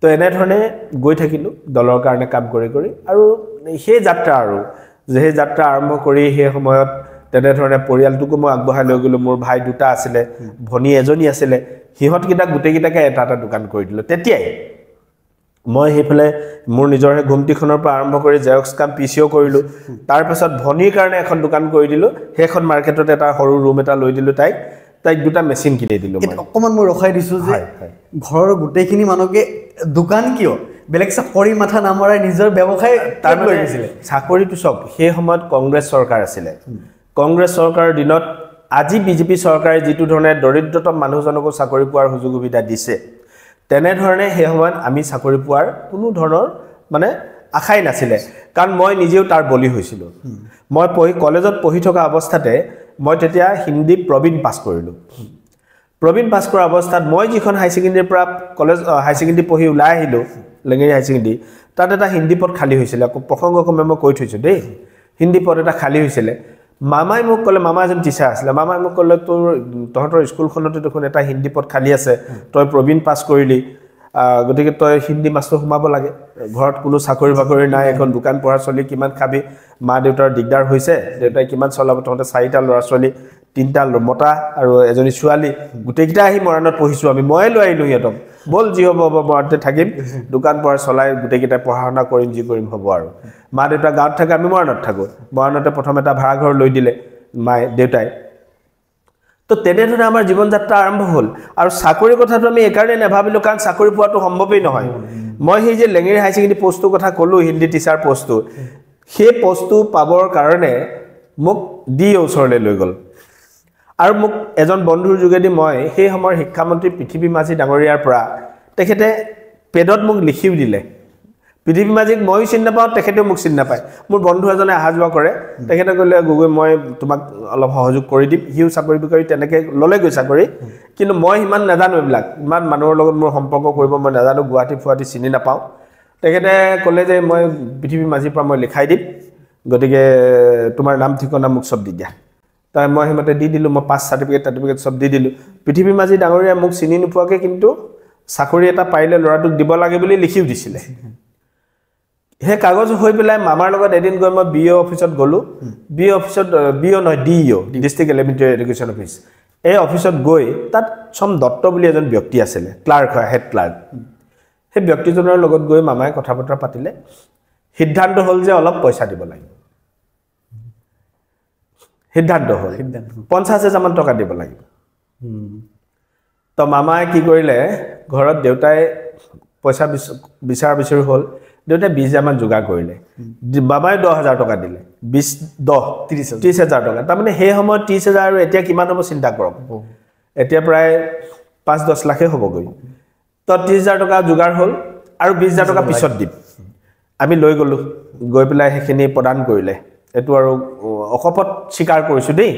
তো এনেধৰণে গৈ থাকিলোঁ দলৰ কাৰণে কাম কৰি আৰু সেই যাত্ৰা আৰম্ভ কৰি সেই সময়ত তেনেধৰণে পৰিয়ালটোকো মই আগবঢ়াই লৈ গ'লোঁ মোৰ ভাই দুটা আছিলে ভনী এজনী আছিলে সিহঁতকেইটা গোটেইকেইটাকে এটা এটা দোকান কৰি দিলোঁ তেতিয়াই মই সেইফালে মোৰ নিজৰ ঘুমটিখনৰ পৰা আৰম্ভ কৰি জেৰক্স কাম পিচিও কৰিলোঁ তাৰপিছত ভনীৰ কাৰণে এখন দোকান কৰি দিলোঁ সেইখন মাৰ্কেটত এটা সৰু ৰুম এটা লৈ দিলোঁ তাইক দুটা মেচিন কিনি দিলোঁ অকণমান মই ৰখাই দিছোঁ যে ঘৰৰ গোটেইখিনি মানুহকে দোকান কিয় বেলেগ চাকৰি মাথা নামৰাই নিজৰ ব্যৱসায় তাৰ লৈ গৈছিলে চাকৰিটো চব সেই সময়ত কংগ্ৰেছ চৰকাৰ আছিলে কংগ্ৰেছ চৰকাৰৰ দিনত আজি বিজেপি চৰকাৰে যিটো ধৰণে দৰিদ্ৰতম মানুহজনকো চাকৰি পোৱাৰ সুযোগ সুবিধা দিছে তেনেধৰণে সেই সময়ত আমি চাকৰি পোৱাৰ কোনো ধৰণৰ মানে আশাই নাছিলে কাৰণ মই নিজেও তাৰ বলি হৈছিলোঁ মই কলেজত পঢ়ি থকা অৱস্থাতে মই তেতিয়া হিন্দী প্ৰবীণ পাছ কৰিলোঁ প্ৰবীণ পাছ কৰা অৱস্থাত মই যিখন হাই ছেকেণ্ডেৰীৰ পৰা কলেজ হাই ছেকেণ্ডেৰী পঢ়ি ওলাই আহিলোঁ লেঙেৰী হাই ছেকেণ্ডেৰী তাত এটা হিন্দী পদ খালী হৈছিলে আকৌ প্ৰসংগক্ৰমে মই কৈ থৈছোঁ দেই হিন্দী পদ এটা খালী হৈছিলে মামাই মোক ক'লে মামা এজন টিচাৰ আছিলে মামাই মোক ক'লে তহঁতৰ স্কুলখনতে দেখোন এটা হিন্দী পদ খালী আছে তই প্ৰবীণ পাছ কৰিলি গতিকে তই হিন্দী মাষ্টৰ সোমাব লাগে ঘৰত কোনো চাকৰি বাকৰি নাই এখন দোকান পঢ়া চলি কিমান খাবি মা দেউতাৰ দিগদাৰ হৈছে দেউতাই কিমান চলাব তহঁতে 4টা ল'ৰা ছোৱালী 3টা মতা আৰু এজনী ছোৱালী গোটেইকেইটা আহি মৰাণত পঢ়িছোঁ আমি ময়ে লৈ আহিলোঁ সিহঁতক বল যি হ'ব হ'ব মৰাণতে থাকিম দোকান পঢ়া চলাই গোটেইকেইটাই পঢ়া শুনা কৰিম যি কৰিম হ'ব আৰু মা দেউতা গাঁৱত থাকে আমি মৰাণত থাকোঁ মৰাণতে প্ৰথম এটা ভাড়াঘৰ লৈ দিলে মায়ে দেউতাই তো তেনেধৰণে আমাৰ জীৱন যাত্ৰা আৰম্ভ হ'ল আৰু চাকৰিৰ কথাটো আমি এইকাৰণে নাভাবিলোঁ কাৰণ চাকৰি পোৱাটো সম্ভৱেই নহয় মই সেই যে লেঙেৰী হাই ছেকেণ্ডেৰী পষ্টটোৰ কথা ক'লোঁ হিন্দী টিচাৰ পষ্টটো সেই পষ্টটো পাবৰ কাৰণে মোক দি ওচৰলৈ লৈ গ'ল আৰু মোক এজন বন্ধুৰ যোগেদি মই সেই সময়ৰ শিক্ষামন্ত্ৰী পৃথিৱী মাঝি ডাঙৰীয়াৰ পৰা তেখেতে পেডত মোক লিখিও দিলে পৃথিৱী মাঝিক ময়ো চিনি নাপাওঁ তেখেতেও মোক চিনি নাপায় মোৰ বন্ধু এজনে অহা যোৱা কৰে তেখেতে ক'লে গগৈ মই তোমাক অলপ সহযোগ কৰি দিম সিও চাকৰি বিকৰি তেনেকৈ ল'লে গৈ চাকৰি কিন্তু মই সিমান নাজানো এইবিলাক ইমান মানুহৰ লগত মোৰ সম্পৰ্ক কৰিব মই নাজানো গুৱাহাটী ফুৱাহাটী চিনি নাপাওঁ তেখেতে ক'লে যে মই পৃথিৱী মাঝিৰ পৰা মই লিখাই দিম গতিকে তোমাৰ নাম ঠিকনা মোক চব দি দিয়া তাই মই সেইমতে দি দিলোঁ মই পাছ চাৰ্টিফিকেট চব দি দিলোঁ পৃথিৱী মাঝি ডাঙৰীয়া মোক চিনি নোপোৱাকৈ কিন্তু চাকৰি এটা পাৰিলে ল'ৰাটোক দিব লাগে বুলি লিখিও দিছিলে সেই কাগজ হৈ পেলাই মামাৰ লগত এদিন গৈ মই বিঅ' অফিচত গ'লোঁ বিঅ' অফিচত বিঅ' নহয় DEO' district elementary education office এই অফিচত গৈ তাত চম দত্ত বুলি এজন ব্যক্তি আছিলে ক্লাৰ্ক হয় হেড ক্লাৰ্ক সেই ব্যক্তিজনৰ লগত গৈ মামাই কথা বতৰা পাতিলে সিদ্ধান্ত হ'ল যে অলপ পইচা দিব লাগিব সিদ্ধান্ত হ'ল 50,000 মান টকা দিব লাগিব তো মামাই কি কৰিলে ঘৰত দেউতাই পইচা বিচাৰি হ'ল দেউতাই 20,000 মান যোগাৰ কৰিলে বাবাই 10,000 টকা দিলে 30,000 টকা তাৰমানে সেই সময়ত 30,000 আৰু এতিয়া কিমান হ'ব চিন্তা কৰক এতিয়া প্ৰায় 5-10 লাখে হ'বগৈ তো 30,000 টকা যোগাৰ হ'ল আৰু 20,000 টকা পিছত দিম আমি লৈ গ'লোঁ গৈ পেলাই সেইখিনি প্ৰদান কৰিলে এইটো আৰু অকপত স্বীকাৰ কৰিছোঁ দেই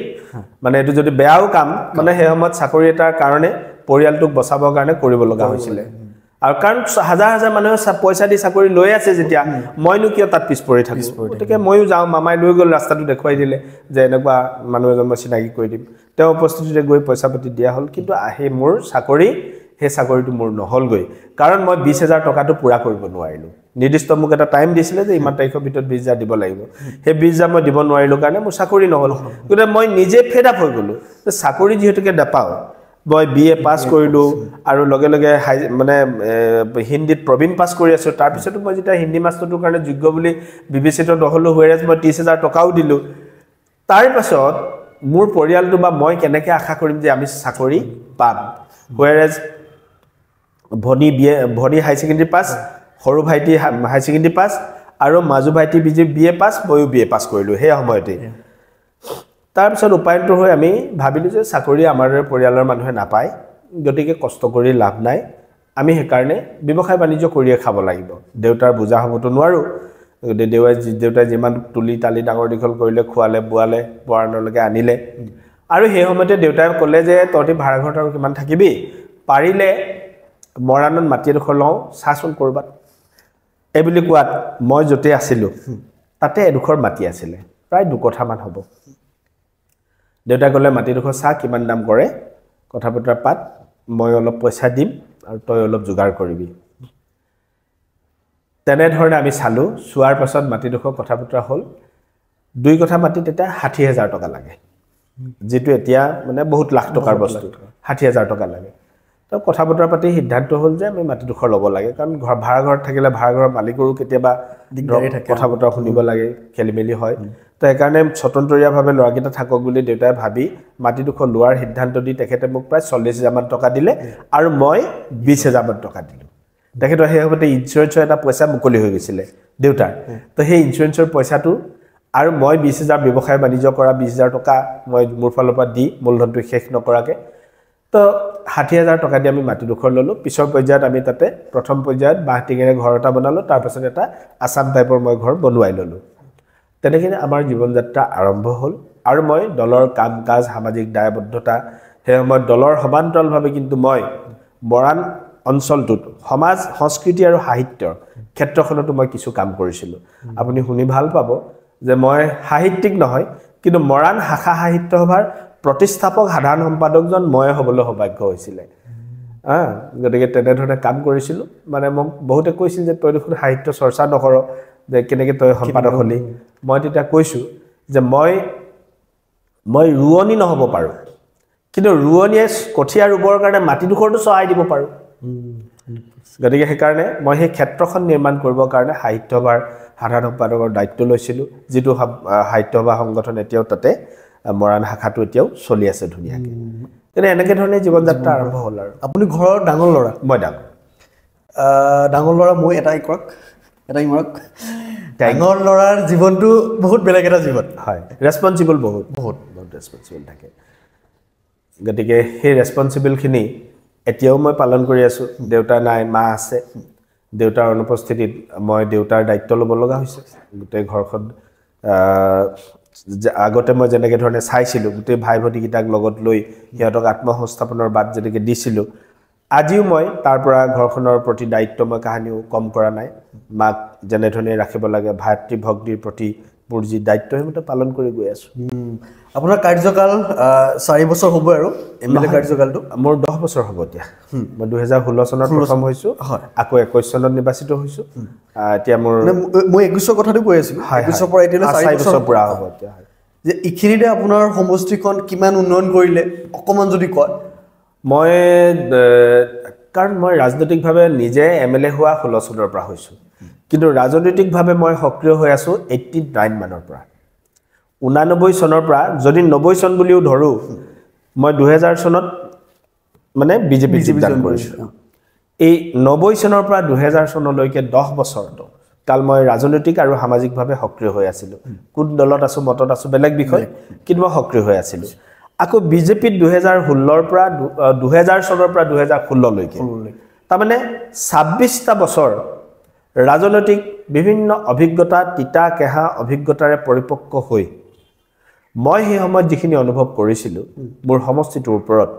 মানে এইটো যদি বেয়াও কাম মানে সেই সময়ত চাকৰি এটাৰ কাৰণে পৰিয়ালটোক বচাবৰ কাৰণে কৰিব লগা হৈছিলে আৰু কাৰণ হাজাৰ হাজাৰ মানুহে পইচা দি চাকৰি লৈ আছে যেতিয়া মইনো কিয় তাত পিছ পৰি থাকিম গতিকে ময়ো যাওঁ মামাই লৈ গ'ল ৰাস্তাটো দেখুৱাই দিলে যে এনেকুৱা মানুহ এজন মই চিনাকি কৰি দিম তেওঁ উপস্থিতিতে গৈ পইচা পাতি দিয়া হ'ল কিন্তু আহি মোৰ চাকৰি সেই চাকৰিটো মোৰ নহ'লগৈ কাৰণ মই 20,000 টকাটো পূৰা কৰিব নোৱাৰিলোঁ নিৰ্দিষ্ট মোক এটা টাইম দিছিলে যে ইমান তাৰিখৰ ভিতৰত 20,000 দিব লাগিব সেই 20,000 মই দিব নোৱাৰিলোঁ কাৰণে মোৰ চাকৰি নহ'ল গতিকে মই নিজে ফেড আপ হৈ গ'লোঁ যে চাকৰি যিহেতুকে নাপাওঁ মই BA পাছ কৰিলোঁ আৰু লগে লগে মানে হিন্দীত প্ৰবীণ পাছ কৰি আছোঁ তাৰপিছতো মই যেতিয়া হিন্দী মাষ্টৰটোৰ কাৰণে যোগ্য বুলি বিবেচিত নহ'লোঁ হুৱেৰাজ মই 30,000 টকাও দিলোঁ তাৰপাছত মোৰ পৰিয়ালটো বা মই কেনেকৈ আশা কৰিম যে আমি চাকৰি পাম হুৱেৰাজ ভনী হাই ছেকেণ্ডেৰী পাছ সৰু ভাইটি হাই ছেকেণ্ডেৰী পাছ আৰু মাজু ভাইটি BA পাছ ময়ো BA পাছ কৰিলোঁ সেই সময়তে তাৰপিছত উপায়ন্ত হৈ আমি ভাবিলোঁ যে চাকৰি আমাৰ পৰিয়ালৰ মানুহে নাপায় গতিকে কষ্ট কৰি লাভ নাই আমি সেইকাৰণে ব্যৱসায় বাণিজ্য কৰিয়ে খাব লাগিব দেউতাৰ বুজা হ'বতো নোৱাৰোঁ গতিকে দেউতাই যিমান তুলি তালি ডাঙৰ দীঘল কৰিলে খোৱালে বোৱালে মৰাণলৈকে আনিলে আৰু সেই সময়তে দেউতাই ক'লে যে তহঁতি ভাড়াঘৰত আৰু কিমান থাকিবি পাৰিলে মৰাণত মাটি এডোখৰ লওঁ চাচোন ক'ৰবাত এইবুলি কোৱাত মই য'তে আছিলোঁ তাতে এডোখৰ মাটি আছিলে প্ৰায় 2 কঠামান হ'ব দেউতাই ক'লে মাটিডোখৰ চাহ কিমান দাম কৰে কথা বতৰা পাত মই অলপ পইচা দিম আৰু তই অলপ যোগাৰ কৰিবি তেনেধৰণে আমি চালোঁ চোৱাৰ পাছত মাটিডোখৰ কথা বতৰা হ'ল 2 কঠা মাটিত এতিয়া 60,000 টকা লাগে যেটো এতিয়া মানে বহুত লাখ টকাৰ বস্তু ৬০,০০০ টকা লাগে তো কথা বতৰা পাতি সিদ্ধান্ত হ'ল যে আমি মাটিডোখৰ ল'ব লাগে কাৰণ ভাড়া ঘৰত থাকিলে ভাড়া ঘৰৰ মালিকৰো কেতিয়াবা কথা বতৰা শুনিব লাগে খেলিমেলি হয় তো সেইকাৰণে স্বতন্ত্ৰীয়ভাৱে ল'ৰাকেইটা থাকক বুলি দেউতাই ভাবি মাটিডোখৰ লোৱাৰ সিদ্ধান্ত দি তেখেতে মোক প্ৰায় ৪০,০০০ মান টকা দিলে আৰু মই ২০,০০০ মান টকা দিলোঁ তেখেতৰ সেই সময়তে ইঞ্চুৰেঞ্চৰ এটা পইচা মুকলি হৈ গৈছিলে দেউতাৰ তো সেই ইঞ্চুৰেঞ্চৰ পইচাটো আৰু মই ২০,০০০ ব্যৱসায় বাণিজ্য কৰা ২০,০০০ টকা মই মোৰ ফালৰ পৰা দি মূলধনটো শেষ নকৰাকৈ তো ৬০,০০০ টকা দি আমি মাটিডোখৰ ল'লোঁ পিছৰ পৰ্যায়ত আমি তাতে প্ৰথম পৰ্যায়ত বাঁহটিঙেৰে ঘৰ এটা বনালোঁ তাৰপাছত এটা আছাম টাইপৰ মই ঘৰ বনোৱাই ল'লোঁ তেনেকৈ আমাৰ জীৱন যাত্ৰা আৰম্ভ হ'ল আৰু মই দলৰ কাম কাজ সামাজিক দায়বদ্ধতা সেই সময়ত দলৰ সমান্তৰালভাৱে কিন্তু মই মৰাণ অঞ্চলটোত সমাজ সংস্কৃতি আৰু সাহিত্যৰ ক্ষেত্ৰখনতো মই কিছু কাম কৰিছিলোঁ আপুনি শুনি ভাল পাব যে মই সাহিত্যিক নহয় কিন্তু মৰাণ শাখা সাহিত্য সভাৰ প্ৰতিষ্ঠাপক সাধাৰণ সম্পাদকজন মই হ'বলৈ সৌভাগ্য হৈছিলে গতিকে তেনেধৰণে কাম কৰিছিলোঁ মানে মোক বহুতে কৈছিল যে তই দেখোন সাহিত্য চৰ্চা নকৰ যে কেনেকৈ তই সম্পাদক হ'লি মই তেতিয়া কৈছোঁ যে মই ৰোৱনী নহ'ব পাৰোঁ কিন্তু ৰোৱনীয়ে কঠীয়া ৰুবৰ কাৰণে মাটিডোখৰটো চহাই দিব পাৰোঁ গতিকে সেইকাৰণে মই সেই ক্ষেত্ৰখন নিৰ্মাণ কৰিবৰ কাৰণে সাহিত্য সভাৰ সাধাৰণ সম্পাদকৰ দায়িত্ব লৈছিলোঁ যিটো সাহিত্য সভা সংগঠন এতিয়াও তাতে মৰাণ শাখাটো এতিয়াও চলি আছে ধুনীয়াকৈ তেনে এনেকৈ ধৰণে জীৱন যাত্ৰা আৰম্ভ হ'ল আৰু আপুনি ঘৰৰ ডাঙৰ ল'ৰা মই ডাঙৰ ল'ৰা মই এটাই কৰক ডাঙৰ ল'ৰাৰ জীৱনটো বহুত বেলেগ এটা জীৱন হয় ৰেছপনচিবল বহুত ৰেছপনচিবল থাকে গতিকে সেই ৰেছপনচিবলখিনি এতিয়াও মই পালন কৰি আছোঁ দেউতা নাই মা আছে দেউতাৰ অনুপস্থিতিত মই দেউতাৰ দায়িত্ব ল'ব লগা হৈছে গোটেই ঘৰখন আগতে মই যেনেকৈ ধৰণে চাইছিলোঁ গোটেই ভাই ভণ্টিকেইটাক লগত লৈ সিহঁতক আত্মসংস্থাপনৰ বাট যেনেকৈ দিছিলোঁ আজিও মই তাৰ পৰা ঘৰখনৰ প্ৰতি দায়িত্ব মই কাহানিও কম কৰা নাই মাক যেনেধৰণে ৰাখিব লাগে ভাতৃ ভক্তিৰ প্ৰতি মোৰ যি দায়িত্ব সেইমতে পালন কৰি গৈ আছোঁ আপোনাৰ কাৰ্যকাল ৪ বছৰ হ'ব আৰু এমএলএ কাৰ্যকালটো মোৰ ১০ বছৰ হ'ব এতিয়া মই ২০১৬ চনত প্ৰথম হৈছোঁ আকৌ ২১ চনত নিৰ্বাচিত হৈছোঁ এতিয়া মোৰ মই ২১ৰ কথাটো কৈ আছিলোঁ ২১ৰ পৰা এতিয়ালৈ ৪ বছৰ পৰা হ'ব এতিয়া যে এইখিনিতে আপোনাৰ সমষ্টিখন কিমান উন্নয়ন কৰিলে অকণমান যদি কয় মই কাৰণ মই ৰাজনৈতিকভাৱে নিজে এমএলএ হোৱা ১৬ চনৰ পৰা হৈছোঁ কিন্তু ৰাজনৈতিকভাৱে মই সক্ৰিয় হৈ আছোঁ 89 মানৰ পৰা 89 চনৰ পৰা যদি 90 চন বুলিও ধৰোঁ মই ২০০০ চনত মানে বিজেপি যোগদান কৰিছোঁ এই 90 চনৰ পৰা ২০০০ চনলৈকে ১০ বছৰটো কাল মই ৰাজনৈতিক আৰু সামাজিকভাৱে সক্ৰিয় হৈ আছিলোঁ কোন দলত আছোঁ মতত আছোঁ বেলেগ বিষয় কিন্তু মই সক্ৰিয় হৈ আছিলোঁ আকৌ বিজেপিত ২০১৬ৰ পৰা ২০০০ চনৰ পৰা ২০১৬লৈকে তাৰমানে ২৬টা বছৰ ৰাজনৈতিক বিভিন্ন অভিজ্ঞতা তিতা কেহা অভিজ্ঞতাৰে পৰিপক্ক হৈ মই সেই সময়ত যিখিনি অনুভৱ কৰিছিলোঁ মোৰ সমষ্টিটোৰ ওপৰত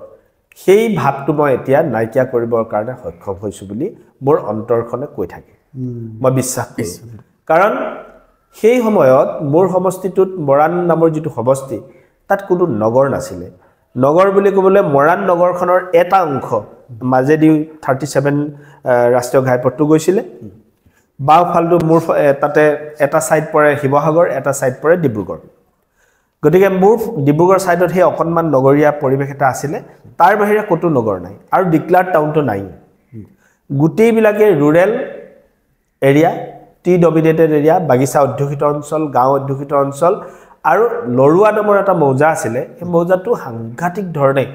সেই ভাৱটো মই এতিয়া নাইকিয়া কৰিবৰ কাৰণে সক্ষম হৈছোঁ বুলি মোৰ অন্তৰখনে কৈ থাকে মই বিশ্বাস কৰোঁ কাৰণ সেই সময়ত মোৰ সমষ্টিটোত মৰাণ নামৰ যিটো সমষ্টি তাত কোনো নগৰ নাছিলে নগৰ বুলি ক'বলৈ মৰাণ নগৰখনৰ এটা অংশ মাজেদি 37 ৰাষ্ট্ৰীয় ঘাইপথটো গৈছিলে বাওঁফালটো মোৰ তাতে এটা ছাইড পৰে শিৱসাগৰ এটা ছাইড পৰে ডিব্ৰুগড় গতিকে মোৰ ডিব্ৰুগড় ছাইডত সেই অকণমান নগৰীয়া পৰিৱেশ এটা আছিলে তাৰ বাহিৰে ক'তো নগৰ নাই আৰু ডিক্লাৰ্ড টাউনটো নাই গোটেইবিলাকে rural area T dominated area বাগিচা অধ্যুষিত অঞ্চল গাঁও অধ্যুষিত অঞ্চল আৰু লৰুৱা নামৰ এটা মৌজা আছিলে সেই মৌজাটো সাংঘাতিক ধৰণে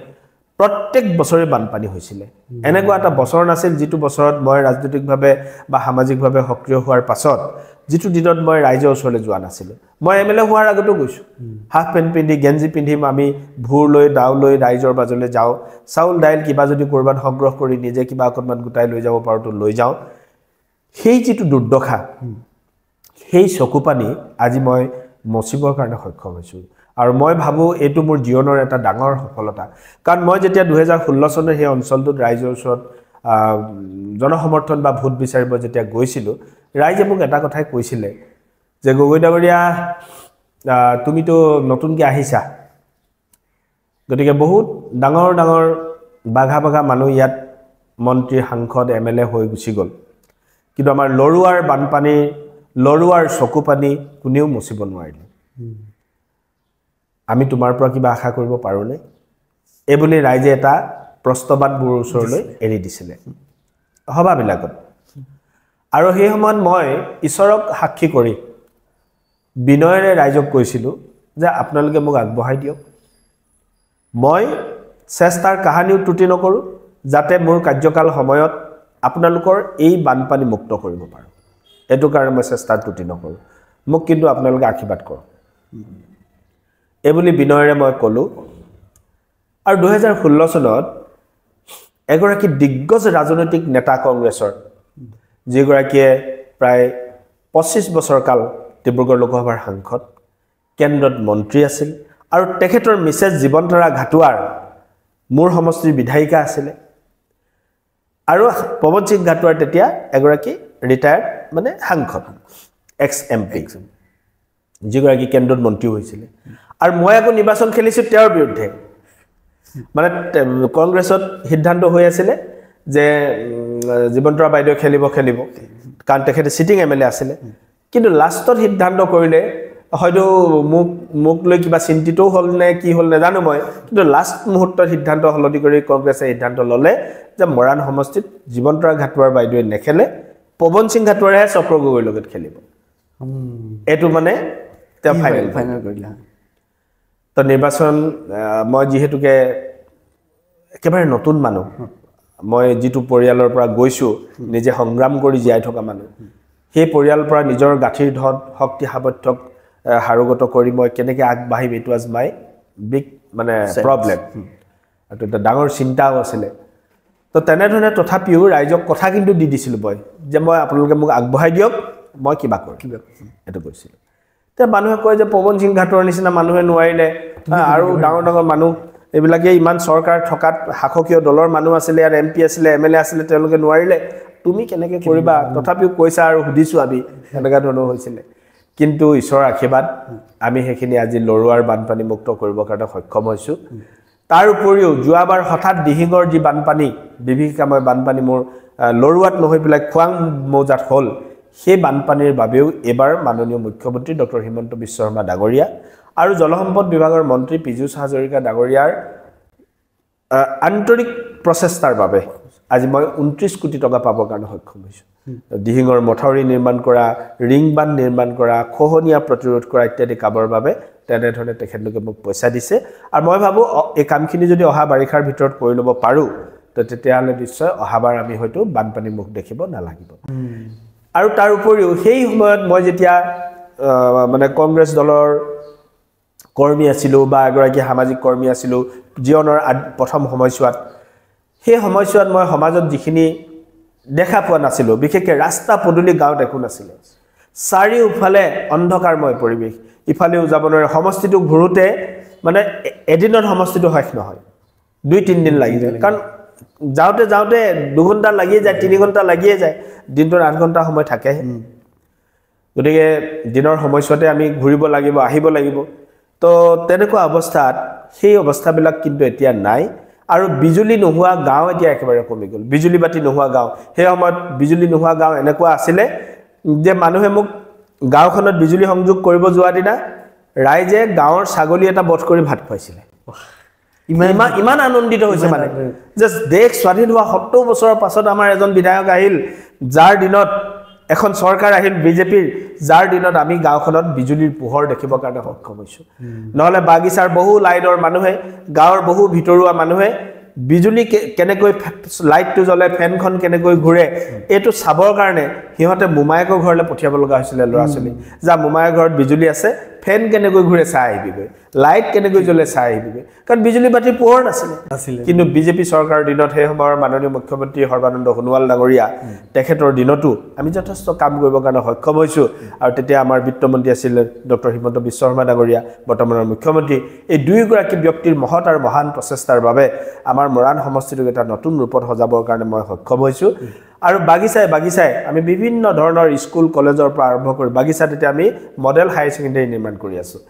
প্ৰত্যেক বছৰে বানপানী হৈছিলে এনেকুৱা এটা বছৰ নাছিল যিটো বছৰত মই ৰাজনৈতিকভাৱে বা সামাজিকভাৱে সক্ৰিয় হোৱাৰ পাছত যিটো দিনত মই ৰাইজৰ ওচৰলৈ যোৱা নাছিলোঁ মই এমএলএ হোৱাৰ আগতো গৈছোঁ হাফ পেণ্ট পিন্ধি গেঞ্জি পিন্ধিম আমি ভূৰ লৈ দাও লৈ ৰাইজৰ মাজলৈ যাওঁ চাউল দাইল কিবা যদি ক'ৰবাত সংগ্ৰহ কৰি নিজে কিবা অকণমান গোটাই লৈ যাব পাৰোঁ তো লৈ যাওঁ সেই যিটো দুৰ্দশা সেই চকুপানী আজি মই মচিবৰ কাৰণে সক্ষম হৈছোঁ আৰু মই ভাবোঁ এইটো মোৰ জীৱনৰ এটা ডাঙৰ সফলতা কাৰণ মই যেতিয়া ২০১৬ চনৰ সেই অঞ্চলটোত ৰাইজৰ ওচৰত জনসমৰ্থন বা ভোট বিচাৰিব যেতিয়া গৈছিলোঁ ৰাইজে মোক এটা কথাই কৈছিলে যে গগৈ ডাঙৰীয়া তুমিতো নতুনকৈ আহিছা গতিকে বহুত ডাঙৰ ডাঙৰ বাঘা বাঘা মানুহ ইয়াত মন্ত্ৰী সাংসদ এমএলএ হৈ গুচি গ'ল কিন্তু আমাৰ লৰুৱাৰ বানপানী লৰুৱাৰ চকুপানী কোনেও মুচিব নোৱাৰিলে আমি তোমাৰ পৰা কিবা আশা কৰিব পাৰোঁনে এই বুলি ৰাইজে এটা প্ৰস্তাৱত মোৰ ওচৰলৈ এৰি দিছিলে সভাবিলাকত আৰু সেই সময়ত মই ঈশ্বৰক সাক্ষী কৰি বিনয়েৰে ৰাইজক কৈছিলোঁ যে আপোনালোকে মোক আগবঢ়াই দিয়ক মই চেষ্টাৰ কাহানিও ত্ৰুটি নকৰোঁ যাতে মোৰ কাৰ্যকাল সময়ত আপোনালোকৰ এই বানপানী মুক্ত কৰিব পাৰোঁ এইটো কাৰণে মই চেষ্টাৰ ত্ৰুটি নকৰোঁ মোক কিন্তু আপোনালোকে আশীৰ্বাদ কৰক এই বুলি বিনয়েৰে মই ক'লোঁ আৰু 2016 চনত এগৰাকী দিগ্গজ ৰাজনৈতিক নেতা কংগ্ৰেছৰ যিগৰাকীয়ে প্ৰায় 25 বছৰ কাল ডিব্ৰুগড় লোকসভাৰ সাংসদ কেন্দ্ৰত মন্ত্ৰী আছিল আৰু তেখেতৰ মিছেছ জীৱন্তৰা ঘাটুৱাৰ মোৰ সমষ্টিৰ বিধায়িকা আছিলে আৰু পৱন সিং ঘাটুৱাৰ তেতিয়া এগৰাকী ৰিটায়াৰ্ড মানে সাংসদ এক্স এমপি যিগৰাকী কেন্দ্ৰত মন্ত্ৰী হৈছিলে আৰু মই আকৌ নিৰ্বাচন খেলিছোঁ তেওঁৰ বিৰুদ্ধে মানে কংগ্ৰেছত সিদ্ধান্ত হৈ আছিলে যে জীৱন্তৰা বাইদেউ খেলিব কাৰণ তেখেতে চিটিং এমএলএ আছিলে কিন্তু লাষ্টত সিদ্ধান্ত কৰিলে হয়তো মোক লৈ কিবা চিন্তিতও হ'ল নে কি হ'ল নেজানো মই কিন্তু লাষ্ট মুহূৰ্তত সিদ্ধান্ত সলনি কৰি কংগ্ৰেছে সিদ্ধান্ত ল'লে যে মৰাণ সমষ্টিত জীৱন্তৰা ঘাটুৱাৰ বাইদেৱে নেখেলে পৱন সিং ঘাটুৱাৰেহে চক্ৰ গগৈৰ লগত খেলিব এইটো মানে তেওঁ ফাইনেল কৰিলে তো নিৰ্বাচন মই যিহেতুকে একেবাৰে নতুন মানুহ মই যিটো পৰিয়ালৰ পৰা গৈছোঁ নিজে সংগ্ৰাম কৰি জীয়াই থকা মানুহ সেই পৰিয়ালৰ পৰা নিজৰ গাঁঠিৰ ধন শক্তি সামৰ্থ্যক হাৰুগত কৰি মই কেনেকৈ আগবাঢ়িম এইটো আজ মাই বিগ মানে প্ৰব্লেম আৰু এটা ডাঙৰ চিন্তাও আছিলে তো তেনেধৰণে তথাপিও ৰাইজক কথা কিন্তু দি দিছিলোঁ মই যে মই আপোনালোকে মোক আগবঢ়াই দিয়ক মই কিবা কৰিম এইটো কৈছিলোঁ এতিয়া মানুহে কয় যে পৱন সিং ঘাটৰ নিচিনা মানুহে নোৱাৰিলে আৰু ডাঙৰ ডাঙৰ মানুহ এইবিলাকে ইমান চৰকাৰ থকাত শাসকীয় দলৰ মানুহ আছিলে আৰু এমপি আছিলে এমএলএ আছিলে তেওঁলোকে নোৱাৰিলে তুমি কেনেকৈ কৰিবা তথাপিও কৈছা আৰু সুধিছোঁ আমি এনেকুৱা ধৰণৰ হৈছিলে কিন্তু ঈশ্বৰৰ আশীৰ্বাদ আমি সেইখিনি আজি লৰুৱাৰ বানপানী মুক্ত কৰিবৰ কাৰণে সক্ষম হৈছোঁ তাৰ উপৰিও যোৱাবাৰ হঠাৎ দিহিঙৰ যি বানপানী বিভীষিকাময় বানপানী মোৰ লৰুৱাত নহৈ পেলাই খোৱাং মৌজাত হ'ল সেই বানপানীৰ বাবেও এবাৰ মাননীয় মুখ্যমন্ত্ৰী ডক্টৰ হিমন্ত বিশ্ব শৰ্মা ডাঙৰীয়া আৰু জলসম্পদ বিভাগৰ মন্ত্ৰী পীযুষ হাজৰিকা ডাঙৰীয়াৰ আন্তৰিক প্ৰচেষ্টাৰ বাবে আজি মই 29 কোটি টকা পাবৰ কাৰণে সক্ষম হৈছোঁ দিহিঙৰ মথাউৰি নিৰ্মাণ কৰা ৰিং বান্ধ নিৰ্মাণ কৰা খহনীয়া প্ৰতিৰোধ কৰা ইত্যাদি কামৰ বাবে তেনেধৰণে তেখেতলোকে মোক পইচা দিছে আৰু মই ভাবোঁ এই কামখিনি যদি অহা বাৰিষাৰ ভিতৰত কৰি ল'ব পাৰোঁ তো তেতিয়াহ'লে নিশ্চয় অহাবাৰ আমি হয়তো বানপানী মুখ দেখিব নালাগিব আৰু তাৰ উপৰিও সেই সময়ত মই যেতিয়া মানে কংগ্ৰেছ দলৰ কৰ্মী আছিলোঁ বা এগৰাকী সামাজিক কৰ্মী আছিলোঁ জীৱনৰ প্ৰথম সময়ছোৱাত সেই সময়ছোৱাত মই সমাজত যিখিনি দেখা পোৱা নাছিলোঁ বিশেষকৈ ৰাস্তা পদূলি গাঁৱত একো নাছিলে চাৰিওফালে অন্ধকাৰময় পৰিৱেশ ইফালেও যাব নোৱাৰে সমষ্টিটো ঘূৰোঁতে মানে এদিনত সমষ্টিটো শেষ নহয় 2-3 দিন লাগি যায় কাৰণ যাওঁতে 2 ঘণ্টা লাগিয়ে যায় 3 ঘণ্টা লাগিয়ে যায় দিনটোত 8 ঘণ্টা সময় থাকে গতিকে দিনৰ সময়ছোৱাতে আমি ঘূৰিব লাগিব আহিব লাগিব তো তেনেকুৱা অৱস্থাত সেই অৱস্থাবিলাক কিন্তু এতিয়া নাই আৰু বিজুলী নোহোৱা গাঁও এতিয়া একেবাৰে কমি গ'ল বিজুলী বাতি নোহোৱা গাঁও সেই সময়ত বিজুলী নোহোৱা গাঁও এনেকুৱা আছিলে যে মানুহে মোক গাঁওখনত বিজুলী সংযোগ কৰিব যোৱা দিনা ৰাইজে গাঁৱৰ ছাগলী এটা বধ কৰি ভাত খুৱাইছিলে ইমান আনন্দিত হৈছে মানে যে দেশ স্বাধীন হোৱা 70 বছৰৰ পাছত আমাৰ এজন বিধায়ক আহিল যাৰ দিনত এখন চৰকাৰ আহিল বিজেপিৰ যাৰ দিনত আমি গাঁওখনত বিজুলীৰ পোহৰ দেখিবৰ কাৰণে সক্ষম হৈছোঁ নহ'লে বাগিচাৰ বহু লাইনৰ মানুহে গাঁৱৰ বহু ভিতৰুৱা মানুহে বিজুলী কেনেকৈ লাইটটো জ্বলে ফেনখন কেনেকৈ ঘূৰে এইটো চাবৰ কাৰণে সিহঁতে মোমায়েকৰ ঘৰলৈ পঠিয়াব লগা হৈছিলে ল'ৰা ছোৱালী যা মোমায়েকৰ ঘৰত বিজুলী আছে ফেন কেনেকৈ ঘূৰে চাই আহিবিগৈ লাইট কেনেকৈ জ্বলে চাই আহিবিগৈ কাৰণ বিজুলী বাতিৰ পোহৰ নাছিলে কিন্তু বিজেপি চৰকাৰৰ দিনত সেই সময়ৰ মাননীয় মুখ্যমন্ত্ৰী সৰ্বানন্দ সোণোৱাল ডাঙৰীয়া তেখেতৰ দিনতো আমি যথেষ্ট কাম কৰিবৰ কাৰণে সক্ষম হৈছোঁ আৰু তেতিয়া আমাৰ বিত্তমন্ত্ৰী আছিল ডক্টৰ হিমন্ত বিশ্ব শৰ্মা ডাঙৰীয়া বৰ্তমানৰ মুখ্যমন্ত্ৰী এই দুয়োগৰাকী ব্যক্তিৰ মহৎ আৰু মহান প্ৰচেষ্টাৰ বাবে আমাৰ মৰাণ সমষ্টিটোক এটা নতুন ৰূপত সজাবৰ কাৰণে মই সক্ষম হৈছোঁ আৰু বাগিচাই আমি বিভিন্ন ধৰণৰ স্কুল কলেজৰ পৰা আৰম্ভ কৰি বাগিচাত এতিয়া আমি মডেল হায়াৰ ছেকেণ্ডেৰী নিৰ্মাণ কৰি আছোঁ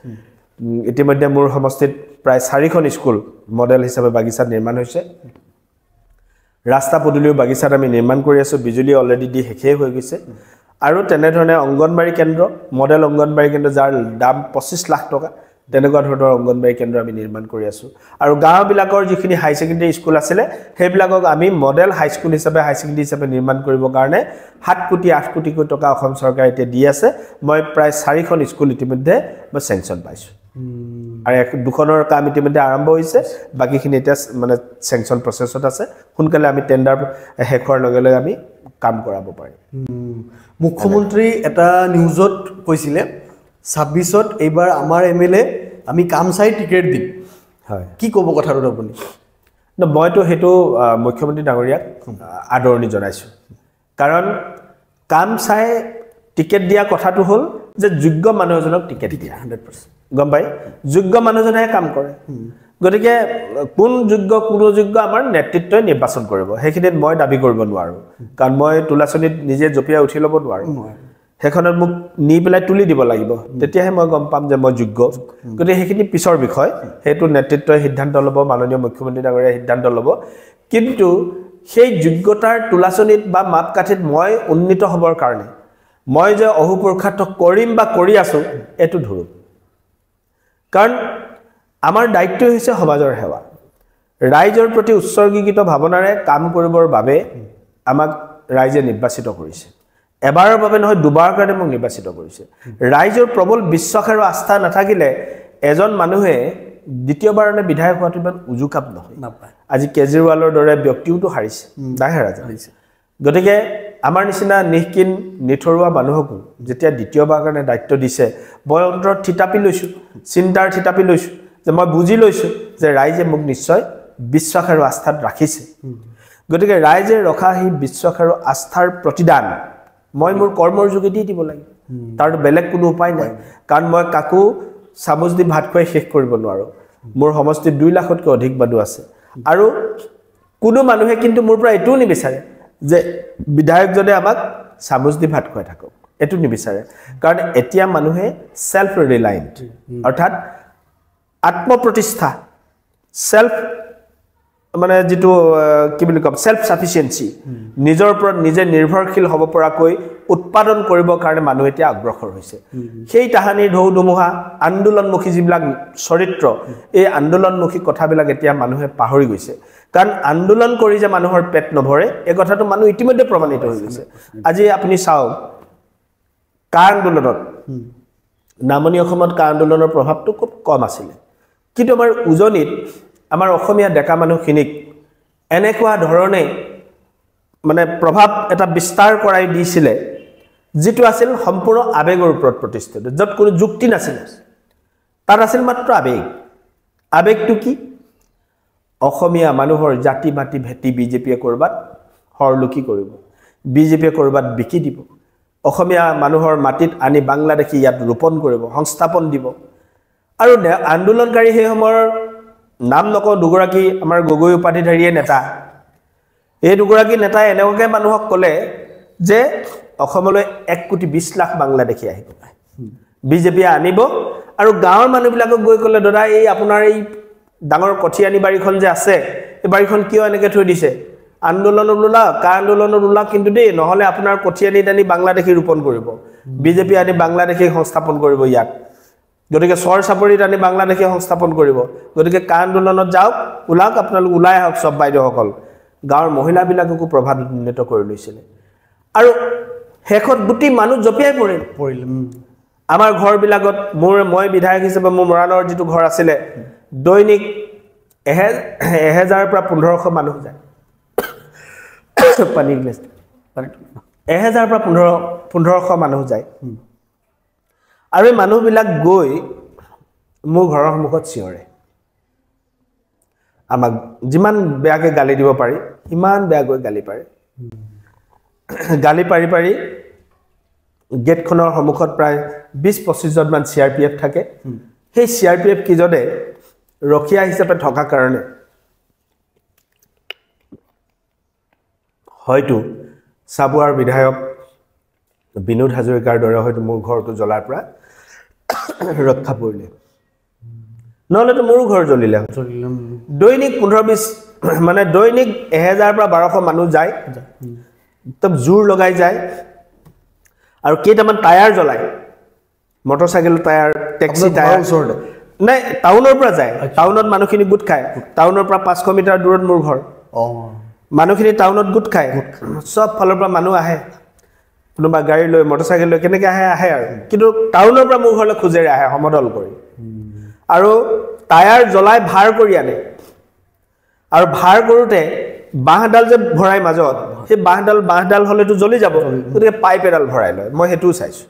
ইতিমধ্যে মোৰ সমষ্টিত প্ৰায় 4খন স্কুল মডেল হিচাপে বাগিচাত নিৰ্মাণ হৈছে ৰাস্তা পদূলিও বাগিচাত আমি নিৰ্মাণ কৰি আছোঁ বিজুলী অলৰেডি দি শেষেই হৈ গৈছে আৰু তেনেধৰণে অংগনবাড়ী কেন্দ্ৰ মডেল অংগনবাড়ী কেন্দ্ৰ যাৰ দাম 25 লাখ টকা তেনেকুৱা ধৰণৰ অংগনবাড়ী কেন্দ্ৰ আমি নিৰ্মাণ কৰি আছোঁ আৰু গাঁওবিলাকৰ যিখিনি হাই ছেকেণ্ডেৰী স্কুল আছিলে সেইবিলাকক আমি মডেল হাইস্কুল হিচাপে হাই ছেকেণ্ডেৰী হিচাপে নিৰ্মাণ কৰিবৰ কাৰণে 7 কোটি 8 কোটিকৈ টকা অসম চৰকাৰে এতিয়া দি আছে মই প্ৰায় 4খন স্কুল ইতিমধ্যে মই চেংচন পাইছোঁ আৰু দুখনৰ কাম ইতিমধ্যে আৰম্ভ হৈছে বাকিখিনি এতিয়া মানে চেংচন প্ৰচেছত আছে সোনকালে আমি টেণ্ডাৰ শেষ হোৱাৰ লগে লগে আমি কাম কৰাব পাৰিম মুখ্যমন্ত্ৰী এটা নিউজত কৈছিলে 26ত এইবাৰ আমাৰ এমএলএ আমি কাম চাই টিকেট দিম হয় কি ক'ব কথাটো আপুনি মইতো সেইটো মুখ্যমন্ত্ৰী ডাঙৰীয়াক আদৰণি জনাইছোঁ কাৰণ কাম চাই টিকেট দিয়া কথাটো হ'ল যে যোগ্য মানুহ এজনক টিকেট দিয়া 100% গম পাই যোগ্য মানুহজনেহে কাম কৰে গতিকে কোন যোগ্য কোন যোগ্য আমাৰ নেতৃত্বই নিৰ্বাচন কৰিব সেইখিনিত মই দাবী কৰিব নোৱাৰোঁ কাৰণ মই তুলাচনীত নিজে জপিয়াই উঠি ল'ব নোৱাৰোঁ সেইখনত মোক নি পেলাই তুলি দিব লাগিব তেতিয়াহে মই গম পাম যে মই যোগ্য গতিকে সেইখিনি পিছৰ বিষয় সেইটো নেতৃত্বই সিদ্ধান্ত ল'ব মাননীয় মুখ্যমন্ত্ৰী ডাঙৰীয়াই সিদ্ধান্ত ল'ব কিন্তু সেই যোগ্যতাৰ তুলাচনীত বা মাপকাঠিত মই উন্নীত হ'বৰ কাৰণে মই যে অহুপুৰুষাৰ্থ কৰিম বা কৰি আছোঁ এইটো ধৰোঁ কাৰণ আমাৰ দায়িত্ব হৈছে সমাজৰ সেৱা ৰাইজৰ প্ৰতি উৎসৰ্গীকৃত ভাৱনাৰে কাম কৰিবৰ বাবে আমাক ৰাইজে নিৰ্বাচিত কৰিছে এবাৰৰ বাবে নহয় দুবাৰৰ কাৰণে মোক নিৰ্বাচিত কৰিছে ৰাইজৰ প্ৰবল বিশ্বাস আৰু আস্থা নাথাকিলে এজন মানুহে দ্বিতীয়বাৰলৈ বিধায়ক হোৱাটো ইমান উজু কাম নহয় আজি কেজৰিৱালৰ দৰে ব্যক্তিওতো হাৰিছে নাহেৰা হাৰিছে গতিকে আমাৰ নিচিনা নিষ্কিন নিথৰুৱা মানুহকো যেতিয়া দ্বিতীয়বাৰৰ কাৰণে দায়িত্ব দিছে মই অন্তৰত থিতাপি লৈছোঁ চিন্তাৰ থিতাপি লৈছোঁ যে মই বুজি লৈছোঁ যে ৰাইজে মোক নিশ্চয় বিশ্বাস আৰু আস্থাত ৰাখিছে গতিকে ৰাইজে ৰখা সেই বিশ্বাস আৰু আস্থাৰ প্ৰতিদান মই মোৰ কৰ্মৰ যোগেদি দিব লাগিব তাৰ বেলেগ কোনো উপায় নাই কাৰণ মই কাকো চামুচ দি ভাত খুৱাই শেষ কৰিব নোৱাৰোঁ মোৰ সমষ্টিত 2 লাখতকৈ অধিক মানুহ আছে আৰু কোনো মানুহে কিন্তু মোৰ পৰা এইটোও নিবিচাৰে যে বিধায়কজনে আমাক চামুচ দি ভাত খুৱাই থাকক এইটো নিবিচাৰে কাৰণ এতিয়া মানুহে সেলফ ৰিলায়েন্ট অৰ্থাৎ আত্মপ্ৰতিষ্ঠা সেলফ মানে যেটো কি বুলি কম সেলফ সাফিসিয়েন্সি নিজৰ ওপৰত নিজে নিৰ্ভৰশীল হ'ব পৰাকৈ উৎপাদন কৰিবৰ কাৰণে মানুহ এতিয়া আগ্ৰহৰ হৈছে সেই তাহানিৰ ঢৌ ধুমুহা আন্দোলনমুখী যিবিলাক চৰিত্ৰ এই আন্দোলনমুখী কথাবিলাক এতিয়া মানুহে পাহৰি গৈছে কাৰণ আন্দোলন কৰি যে মানুহৰ পেট নভৰে এই কথাটো মানুহ ইতিমধ্যে প্ৰমাণিত হৈ গৈছে আজি আপুনি চাওক কা আন্দোলনত নামনি অসমত কা আন্দোলনৰ প্ৰভাৱটো খুব কম আছিল কিন্তু আমাৰ উজনিত আমাৰ অসমীয়া ডেকা মানুহখিনিক এনেকুৱা ধৰণে মানে প্ৰভাৱ এটা বিস্তাৰ কৰাই দিছিলে যেটো আছিল সম্পূৰ্ণ আবেগৰ ওপৰত প্ৰতিষ্ঠিত যত কোনো যুক্তি নাছিল তাৰ আছিল মাত্ৰ আবেগটো কি অসমীয়া মানুহৰ জাতি মাটি ভেটি বিজেপিয়ে কৰবাত হৰলুকি কৰিব বিজেপিয়ে কৰবাত বিকি দিব অসমীয়া মানুহৰ মাটিত আনি বাংলাদেশী ইয়াত ৰোপণ কৰিব সংস্থাপন দিব আৰু আন্দোলনকাৰী সেই সময়ৰ নাম নকওঁ দুগৰাকী আমাৰ গগৈ উপাধিধাৰীয়ে নেতা এই দুগৰাকী নেতাই এনেকৈ মানুহক ক'লে যে অসমলৈ 1 কোটি 20 লাখ বাংলাদেশী আহিব বিজেপি আনিব আৰু গাঁৱৰ মানুহবিলাকক গৈ ক'লে দাদা এই আপোনাৰ এই ডাঙৰ কঠিয়ানি বাৰীখন যে আছে এই বাৰীখন কিয় এনেকৈ থৈ দিছে আন্দোলনৰ ওলা কা আন্দোলনৰ ওলা কিন্তু দেই নহলে আপোনাৰ কঠিয়ানি দানি বাংলাদেশী ৰোপণ কৰিব বিজেপি আনি বাংলাদেশী সংস্থাপন কৰিব ইয়াত গতিকে সৰ চাপৰিত আনি বাংলাদেশী সংস্থাপন কৰিব গতিকে কা আন্দোলনত যাওক ওলাওক আপোনালোক ওলাই আহক সব বাইদেউসকল গাঁৱৰ মহিলাবিলাককো প্ৰভাৱিত কৰি লৈছিল আৰু হেকত গুটি মানুহ জপিয়াই পৰিল আমাৰ ঘৰবিলাকত মই বিধায়ক হিচাপে মোৰ মৰাণৰ যেটো ঘৰ আছিল দৈনিক 1000 পৰা 1500 মানুহ যায় পানী গ্লাছ 1000 পৰা 1500 মানুহ যায় আৰু এই মানুহবিলাক গৈ মোৰ ঘৰৰ সন্মুখত চিঞৰে আমাক যিমান বেয়াকে গালি দিব পাৰি ইমান বেয়াকৈ গালি পাৰে গালি পাৰি গেটখনৰ সন্মুখত প্ৰায় 20-25 জন মান সিআৰপিএফ থাকে সেই সিআৰপিএফ কিজনে ৰখিয়া হিচাপে থকা কাৰণে হয়তো সাবুৱাৰ বিধায়ক বিনোদ হাজৰিকাৰ দৰে হয়তো মোৰ ঘৰটো জ্বলাৰ পৰা ৰক্ষা পৰিলে নহলেতো মোৰ ঘৰ জ্বলিলে দৈনিক 15-20 মানে দৈনিক 1000 পৰা 1200 মানুহ যায় তব জোৰ লগাই যায় আৰু কেইটামান টায়াৰ জ্বলায় মটৰচাইকেল টায়াৰ টেক্সি টায়াৰ নাই টাউনৰ পৰা যায় টাউনত মানুহখিনি গোট খায় টাউনৰ পৰা 500 মিটাৰ দূৰত মোৰ ঘৰ মানুহখিনি টাউনত গোট খায় সব ফালৰ পৰা মানুহ আহে কোনোবা গাড়ী লৈ মটৰচাইকেল লৈ কেনেকৈ আহে আৰু কিন্তু টাউনৰ পৰা মোৰ ঘৰলৈ খোজেৰে আহে সমদল কৰি আৰু টায়াৰ জ্বলাই ভাৰ কৰি আনে আৰু ভাৰ কৰোঁতে বাঁহডাল যে ভৰাই মাজত সেই বাঁহডাল হ'লেতো জ্বলি যাব গতিকে পাইপ এডাল ভৰাই লয় মই সেইটোও চাইছোঁ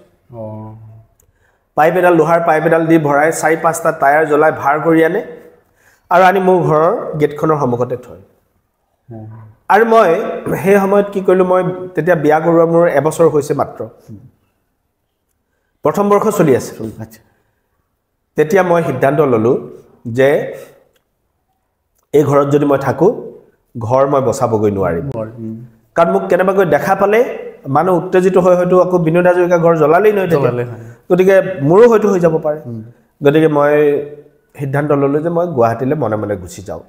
পাইপ এডাল লোহাৰ পাইপ এডাল দি ভৰাই 4-5টা টায়াৰ জ্বলাই ভাৰ কৰি আনে আৰু আনি মোৰ ঘৰৰ গেটখনৰ সন্মুখতে থয় আৰু মই সেই সময়ত কি কৰিলোঁ মই তেতিয়া বিয়া কৰোৱা মোৰ এবছৰ হৈছে মাত্ৰ প্ৰথম বৰ্ষ চলি আছে তেতিয়া মই সিদ্ধান্ত ল'লোঁ যে এই ঘৰত যদি মই থাকোঁ ঘৰ মই বচাবগৈ নোৱাৰিম কাৰণ মোক কেনেবাকৈ দেখা পালে মানুহ উত্তেজিত হৈ হয়তো আকৌ বিনোদ হাজৰিকা ঘৰ জ্বলালেই নহয় গতিকে মোৰো হয়তো হৈ যাব পাৰে গতিকে মই সিদ্ধান্ত ল'লোঁ যে মই গুৱাহাটীলৈ মনে মনে গুচি যাওঁ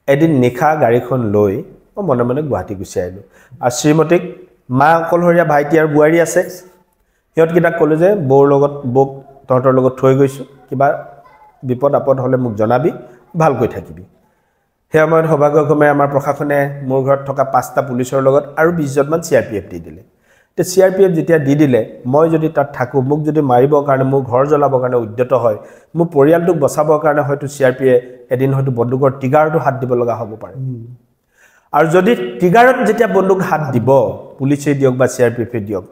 এদিন নিশা গাড়ীখন লৈ মই মনে মনে গুৱাহাটী গুচি আহিলোঁ আৰু শ্ৰীমতীক মা অকলশৰীয়া ভাইটি আৰু বোৱাৰী আছে সিহঁতকেইটাক ক'লোঁ যে বৌক তহঁতৰ লগত থৈ গৈছোঁ কিবা বিপদ আপদ হ'লে মোক জনাবি ভালকৈ থাকিবি সেই সময়ত সৌভাগ্যক্ৰমে আমাৰ প্ৰশাসনে মোৰ ঘৰত থকা 5টা পুলিচৰ লগত আৰু 20জনমান CRPF দি দিলে তে CRPF যেতিয়া দি দিলে মই যদি তাত থাকোঁ মোক যদি মাৰিবৰ কাৰণে মোৰ ঘৰ জ্বলাবৰ কাৰণে উদ্যত হয় মোৰ পৰিয়ালটোক বচাবৰ কাৰণে হয়তো CRPF এদিন হয়তো বন্দুকৰ টিগাৰটো হাত দিব লগা হ'ব পাৰে আৰু যদি টিগাৰত যেতিয়া বন্দুক হাত দিব পুলিচে দিয়ক বা CRPF দিয়ক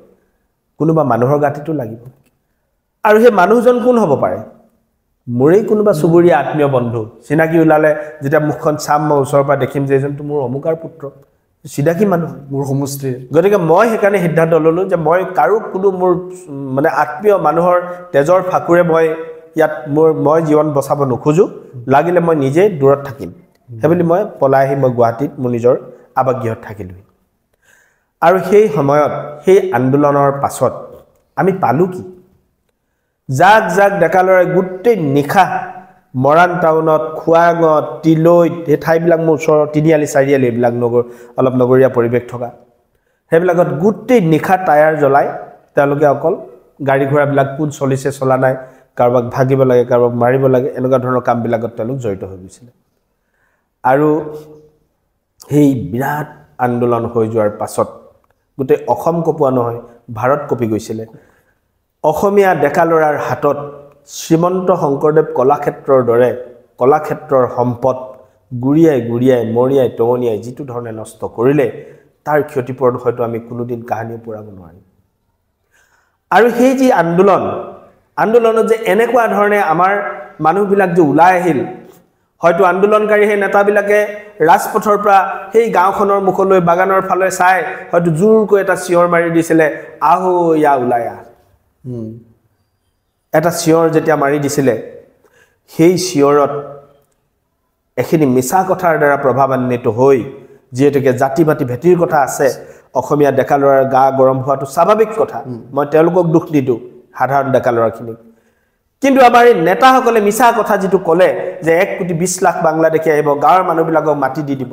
কোনোবা মানুহৰ গাঁতিটো লাগিব আৰু সেই মানুহজন কোন হ'ব পাৰে মোৰেই কোনোবা চুবুৰীয়া আত্মীয় বন্ধু চিনাকি ওলালে যেতিয়া মুখখন চাম মই ওচৰৰ পৰা দেখিম যে এজনটো মোৰ অমুকাৰ পুত্ৰ চিনাকি মানুহ মোৰ সমষ্টিৰ গতিকে মই সেইকাৰণে সিদ্ধান্ত ল'লোঁ যে মই কাৰো কোনো মোৰ মানে আত্মীয় মানুহৰ তেজৰ ফাকুৰে মই ইয়াত মই জীৱন বচাব নোখোজোঁ লাগিলে মই নিজে দূৰত থাকিম সেইবুলি মই পলাই আহি মই গুৱাহাটীত মোৰ নিজৰ আৱাসগৃহত থাকিলোঁ আৰু সেই সময়ত সেই আন্দোলনৰ পাছত আমি পালোঁ কি জাক জাক ডেকা ল'ৰাই গোটেই নিশা মৰাণ টাউনত খোৱাঙত তিলৈত সেই ঠাইবিলাক মোৰ ওচৰৰ তিনিআলি চাৰিআলি এইবিলাক অলপ নগৰীয়া পৰিৱেশ থকা সেইবিলাকত গোটেই নিশা টায়াৰ জ্বলাই তেওঁলোকে অকল গাড়ী ঘোঁৰাবিলাক কোন চলিছে চলা নাই কাৰোবাক ভাগিব লাগে কাৰোবাক মাৰিব লাগে এনেকুৱা ধৰণৰ কামবিলাকত তেওঁলোক জড়িত হৈ গৈছিলে আৰু সেই বিৰাট আন্দোলন হৈ যোৱাৰ পাছত গোটেই অসম কঁপোৱা নহয় ভাৰত কঁপি গৈছিলে অসমীয়া ডেকা ল'ৰাৰ হাতত শ্ৰীমন্ত শংকৰদেৱ কলাক্ষেত্ৰৰ দৰে কলাক্ষেত্ৰৰ সম্পদ গুৰিয়াই মৰিয়াই টঙনিয়াই যিটো ধৰণে নষ্ট কৰিলে তাৰ ক্ষতিপূৰণ হয়তো আমি কোনোদিন কাহিনী পূৰাব নোৱাৰিম আৰু সেই যি আন্দোলনত যে এনেকুৱা ধৰণে আমাৰ মানুহবিলাক যে ওলাই আহিল হয়তো আন্দোলনকাৰী সেই নেতাবিলাকে ৰাজপথৰ পৰা সেই গাঁওখনৰ মুখলৈ বাগানৰ ফালে চাই হয়তো জোৰকৈ এটা চিঞৰ মাৰি দিছিলে আহো ইয়া ওলাই আহ এটা চিঞৰ যেতিয়া মাৰি দিছিলে সেই চিঞৰত এখিনি মিছা কথাৰ দ্বাৰা প্ৰভাৱান্বিত হৈ যিহেতুকে জাতি বাতি ভেটিৰ কথা আছে অসমীয়া ডেকা ল'ৰাৰ গা গৰম হোৱাটো স্বাভাৱিক কথা মই তেওঁলোকক দুখ নিদিওঁ সাধাৰণ ডেকা ল'ৰাখিনিক কিন্তু আমাৰ এই নেতাসকলে মিছা কথা যিটো ক'লে যে 1,20,00,000 বাংলাদেশী আহিব গাঁৱৰ মানুহবিলাকক মাটি দি দিব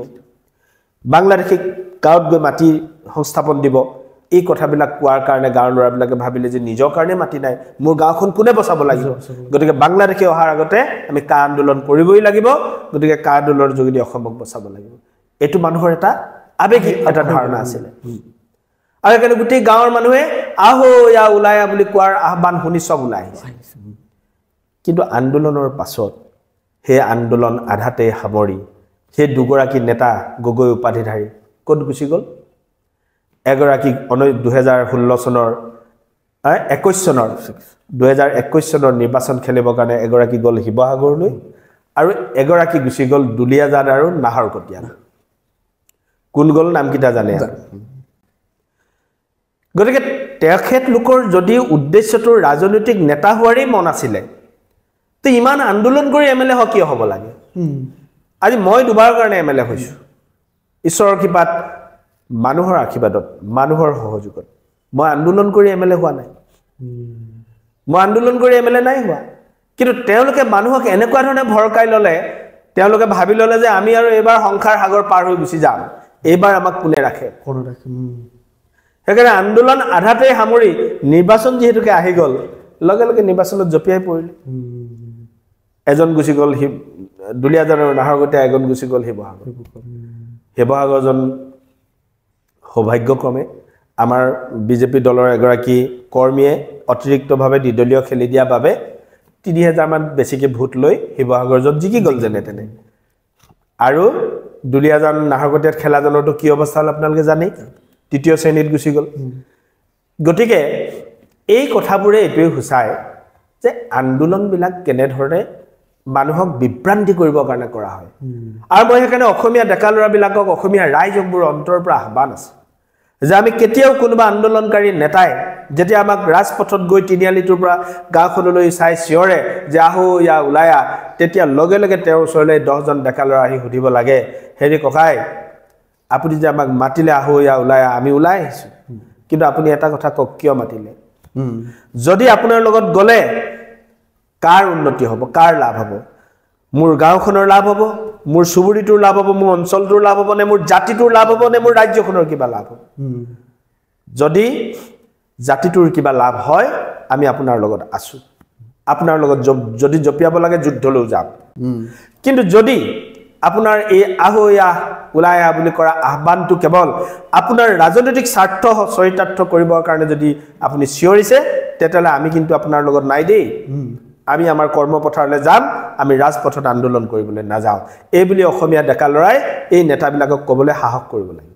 বাংলাদেশীক গাঁৱত গৈ মাটি সংস্থাপন দিব এই কথাবিলাক কোৱাৰ কাৰণে গাঁৱৰ ল'ৰাবিলাকে ভাবিলে যে নিজৰ কাৰণে মাটি নাই মোৰ গাঁওখন কোনে বচাব লাগিব গতিকে বাংলাদেশী অহাৰ আগতে আমি কা আন্দোলন কৰিবই লাগিব গতিকে কা আন্দোলনৰ যোগেদি অসমক বচাব লাগিব এইটো মানুহৰ এটা আবেগিক এটা ধাৰণা আছিলে আৰু সেইকাৰণে গোটেই গাঁৱৰ মানুহে আহো ইয়া ওলাই আহ বুলি কোৱাৰ আহ্বান শুনি চব ওলাই আহিছে কিন্তু আন্দোলনৰ পাছত সেই আন্দোলন আধাতে সামৰি সেই দুগৰাকী নেতা গগৈ উপাধিধাৰী ক'ত গুচি গ'ল এগৰাকী 2016 চনৰ 2021 চনৰ নিৰ্বাচন খেলিবৰ কাৰণে এগৰাকী গ'ল শিৱসাগৰলৈ আৰু এগৰাকী গুচি গ'ল দুলীয়াজান আৰু নাহৰকটীয়া কোন গ'ল নামকেইটা জানে গতিকে তেখেতলোকৰ যদি উদ্দেশ্যটো ৰাজনৈতিক নেতা হোৱাৰেই মন আছিলে তো ইমান আন্দোলন কৰি এমএলএ কিয় হ'ব লাগে আজি মই দুবাৰৰ কাৰণে এমএলএ হৈছোঁ ঈশ্বৰৰ কৃপাত মানুহৰ আশীৰ্বাদত মানুহৰ সহযোগত মই আন্দোলন কৰি এমএলএ হোৱা নাই মই আন্দোলন কৰি এমএলএ নাই হোৱা কিন্তু তেওঁলোকে মানুহক এনেকুৱা ধৰণে ভৰকাই ল'লে তেওঁলোকে ভাবি ল'লে যে আমি আৰু এইবাৰ সংসাৰ সাগৰ পাৰ হৈ গুচি যাম এইবাৰ আমাক কোনে ৰাখে সেইকাৰণে আন্দোলন আধাতে সামৰি নিৰ্বাচন যিহেতুকে আহি গ'ল লগে লগে নিৰ্বাচনত জঁপিয়াই পৰিলে এজন গুচি গ'ল দুলীয়াজানৰ নাহৰকটীয়া এজন গুচি গ'ল শিৱসাগৰজন সৌভাগ্যক্ৰমে আমাৰ বিজেপি দলৰ এগৰাকী কৰ্মীয়ে অতিৰিক্তভাৱে দ্বিদলীয় খেলি দিয়া বাবে ৩০০০০ মান বেছিকৈ ভোট লৈ শিৱসাগৰজন জিকি গ'ল যেনে তেনে আৰু দুলীয়াজান নাহৰকটীয়াত খেলাজনৰতো কি অৱস্থা হ'ল আপোনালোকে জানে তৃতীয় শ্ৰেণীত গুচি গ'ল গতিকে এই কথাবোৰে এইটোৱে সূচায় যে আন্দোলনবিলাক কেনেধৰণে মানুহক বিভ্ৰান্তি কৰিবৰ কাৰণে কৰা হয় আৰু মই সেইকাৰণে অসমীয়া ডেকা ল'ৰাবিলাকক অসমীয়া ৰাইজক মোৰ অন্তৰৰ পৰা আহ্বান আছে যে আমি কেতিয়াও কোনোবা আন্দোলনকাৰী নেতাই যেতিয়া আমাক ৰাজপথত গৈ তিনিআলিটোৰ পৰা গাঁওখনলৈ চাই চিঞৰে যে আহো ইয়া ওলাই আহ তেতিয়া লগে লগে তেওঁৰ ওচৰলৈ 10জন ডেকা ল'ৰা আহি সুধিব লাগে হেৰি ককাই আপুনি যে আমাক মাতিলে আহো ইয়া ওলাই আহ আমি ওলাই আহিছোঁ কিন্তু আপুনি এটা কথা কওক কিয় মাতিলে যদি আপোনাৰ লগত গ'লে কাৰ উন্নতি হ'ব কাৰ লাভ হ'ব মোৰ গাঁওখনৰ লাভ হ'ব মোৰ চুবুৰীটোৰ লাভ হ'ব মোৰ অঞ্চলটোৰ লাভ হ'ব নে মোৰ জাতিটোৰ লাভ হ'ব নে মোৰ ৰাজ্যখনৰ কিবা লাভ হ'ব যদি জাতিটোৰ কিবা লাভ হয় আমি আপোনাৰ লগত আছো আপোনাৰ লগত যদি জপিয়াব লাগে যুদ্ধলৈ যাম কিন্তু যদি আপোনাৰ এই আহোয়া ওলাই আহ বুলি কৰা আহ্বানটো কেৱল আপোনাৰ ৰাজনৈতিক স্বাৰ্থ চৰিতাৰ্থ কৰিবৰ কাৰণে যদি আপুনি চিঞৰিছে তেতিয়াহ'লে আমি কিন্তু আপোনাৰ লগত নাই দেই আমি আমাৰ কৰ্মপথাৰলৈ যাম আমি ৰাজপথত আন্দোলন কৰিবলৈ নাযাওঁ এই বুলি অসমীয়া ডেকা ল'ৰাই এই নেতাবিলাকক ক'বলৈ সাহস কৰিব লাগে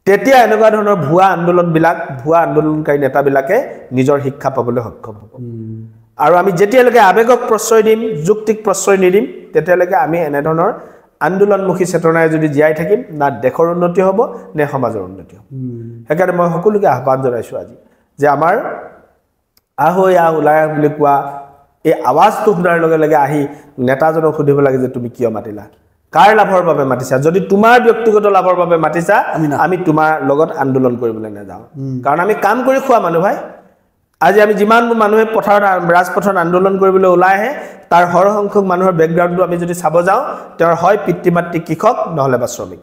তেতিয়া এনেকুৱা ধৰণৰ ভুৱা আন্দোলনকাৰী নেতাবিলাকে নিজৰ শিক্ষা পাবলৈ সক্ষম হ'ব আৰু আমি যেতিয়ালৈকে আবেগক প্ৰশ্ৰয় দিম যুক্তিক প্ৰশ্ৰয় নিদিম তেতিয়ালৈকে আমি এনেধৰণৰ আন্দোলনমুখী চেতনাৰে যদি জীয়াই থাকিম না দেশৰ উন্নতি হ'ব নে সমাজৰ উন্নতি হ'ব সেইকাৰণে মই সকলোকে আহ্বান জনাইছোঁ আজি যে আমাৰ আহোয়া ওলাই বুলি কোৱা এই আৱাজটো শুনাৰ লগে লগে আহি নেতাজনক সুধিব লাগে যে তুমি কিয় মাতিলা কাৰ লাভৰ বাবে মাতিছা যদি তোমাৰ ব্যক্তিগত লাভৰ বাবে মাতিছা আমি তোমাৰ লগত আন্দোলন কৰিবলৈ নাযাওঁ কাৰণ আমি কাম কৰি খোৱা মানুহ ভাই আজি আমি যিমান মানুহে ৰাজপথত আন্দোলন কৰিবলৈ ওলাই আহে তাৰ সৰহসংখ্যক মানুহৰ বেকগ্ৰাউণ্ডটো আমি যদি চাব যাওঁ তেওঁৰ হয় পিতৃ মাতৃ কৃষক নহ'লে বা শ্ৰমিক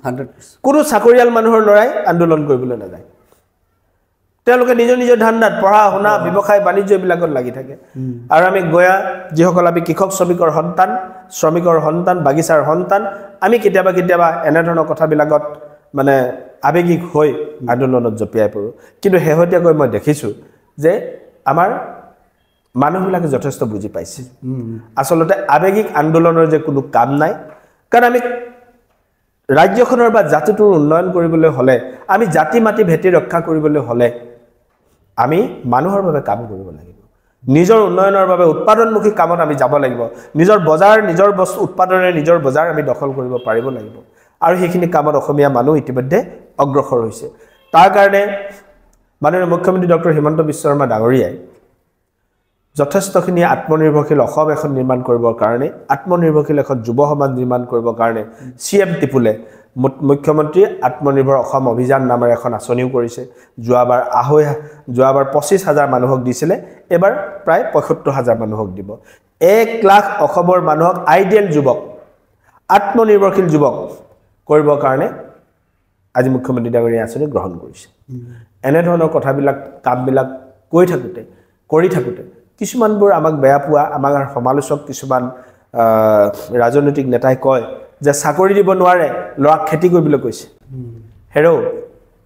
100% কোনো চাকৰিয়াল মানুহৰ ল'ৰাই আন্দোলন কৰিবলৈ নাযায় তেওঁলোকে নিজৰ নিজৰ ধান্দাত পঢ়া শুনা ব্যৱসায় বাণিজ্য এইবিলাকত লাগি থাকে আৰু আমি গয়া যিসকল আমি কৃষক শ্ৰমিকৰ সন্তান বাগিচাৰ সন্তান আমি কেতিয়াবা এনেধৰণৰ কথাবিলাকত মানে আবেগিক হৈ আন্দোলনত জপিয়াই পৰোঁ কিন্তু শেহতীয়াকৈ মই দেখিছোঁ যে আমাৰ মানুহবিলাকে যথেষ্ট বুজি পাইছে আচলতে আবেগিক আন্দোলনৰ যে কোনো কাম নাই কাৰণ আমি ৰাজ্যখনৰ বা জাতিটোৰ উন্নয়ন কৰিবলৈ হ'লে আমি জাতি মাটি ভেটি ৰক্ষা কৰিবলৈ হ'লে আমি মানুহৰ বাবে কাম কৰিব লাগিব নিজৰ উন্নয়নৰ বাবে উৎপাদনমুখী কামত আমি যাব লাগিব নিজৰ বজাৰ নিজৰ বস্তু উৎপাদনেৰে নিজৰ বজাৰ আমি দখল কৰিব পাৰিব লাগিব আৰু সেইখিনি কামত অসমীয়া মানুহ ইতিমধ্যে অগ্ৰসৰ হৈছে তাৰ কাৰণে মাননীয় মুখ্যমন্ত্ৰী ডক্টৰ হিমন্ত বিশ্ব শৰ্মা ডাঙৰীয়াই যথেষ্টখিনি আত্মনিৰ্ভৰশীল অসম এখন নিৰ্মাণ কৰিবৰ কাৰণে আত্মনিৰ্ভৰশীল এখন যুৱ সমাজ নিৰ্মাণ কৰিবৰ কাৰণে CM টিপুলে মুখ্যমন্ত্ৰী আত্মনিৰ্ভৰ অসম অভিযান নামেৰে এখন আঁচনিও কৰিছে যোৱাবাৰ 25,000 মানুহক দিছিলে এবাৰ প্ৰায় 75,000 মানুহক দিব 1 লাখ অসমৰ মানুহক আইডিয়েল যুৱক আত্মনিৰ্ভৰশীল যুৱক কৰিবৰ কাৰণে আজি মুখ্যমন্ত্ৰী ডাঙৰীয়াই আঁচনি গ্ৰহণ কৰিছে এনেধৰণৰ কথাবিলাক কামবিলাক কৰি থাকোঁতে কিছুমানবোৰ আমাক বেয়া পোৱা আমাৰ সমালোচক কিছুমান ৰাজনৈতিক নেতাই কয় যে চাকৰি দিব নোৱাৰে ল'ৰাক খেতি কৰিবলৈ কৈছে হেৰৌ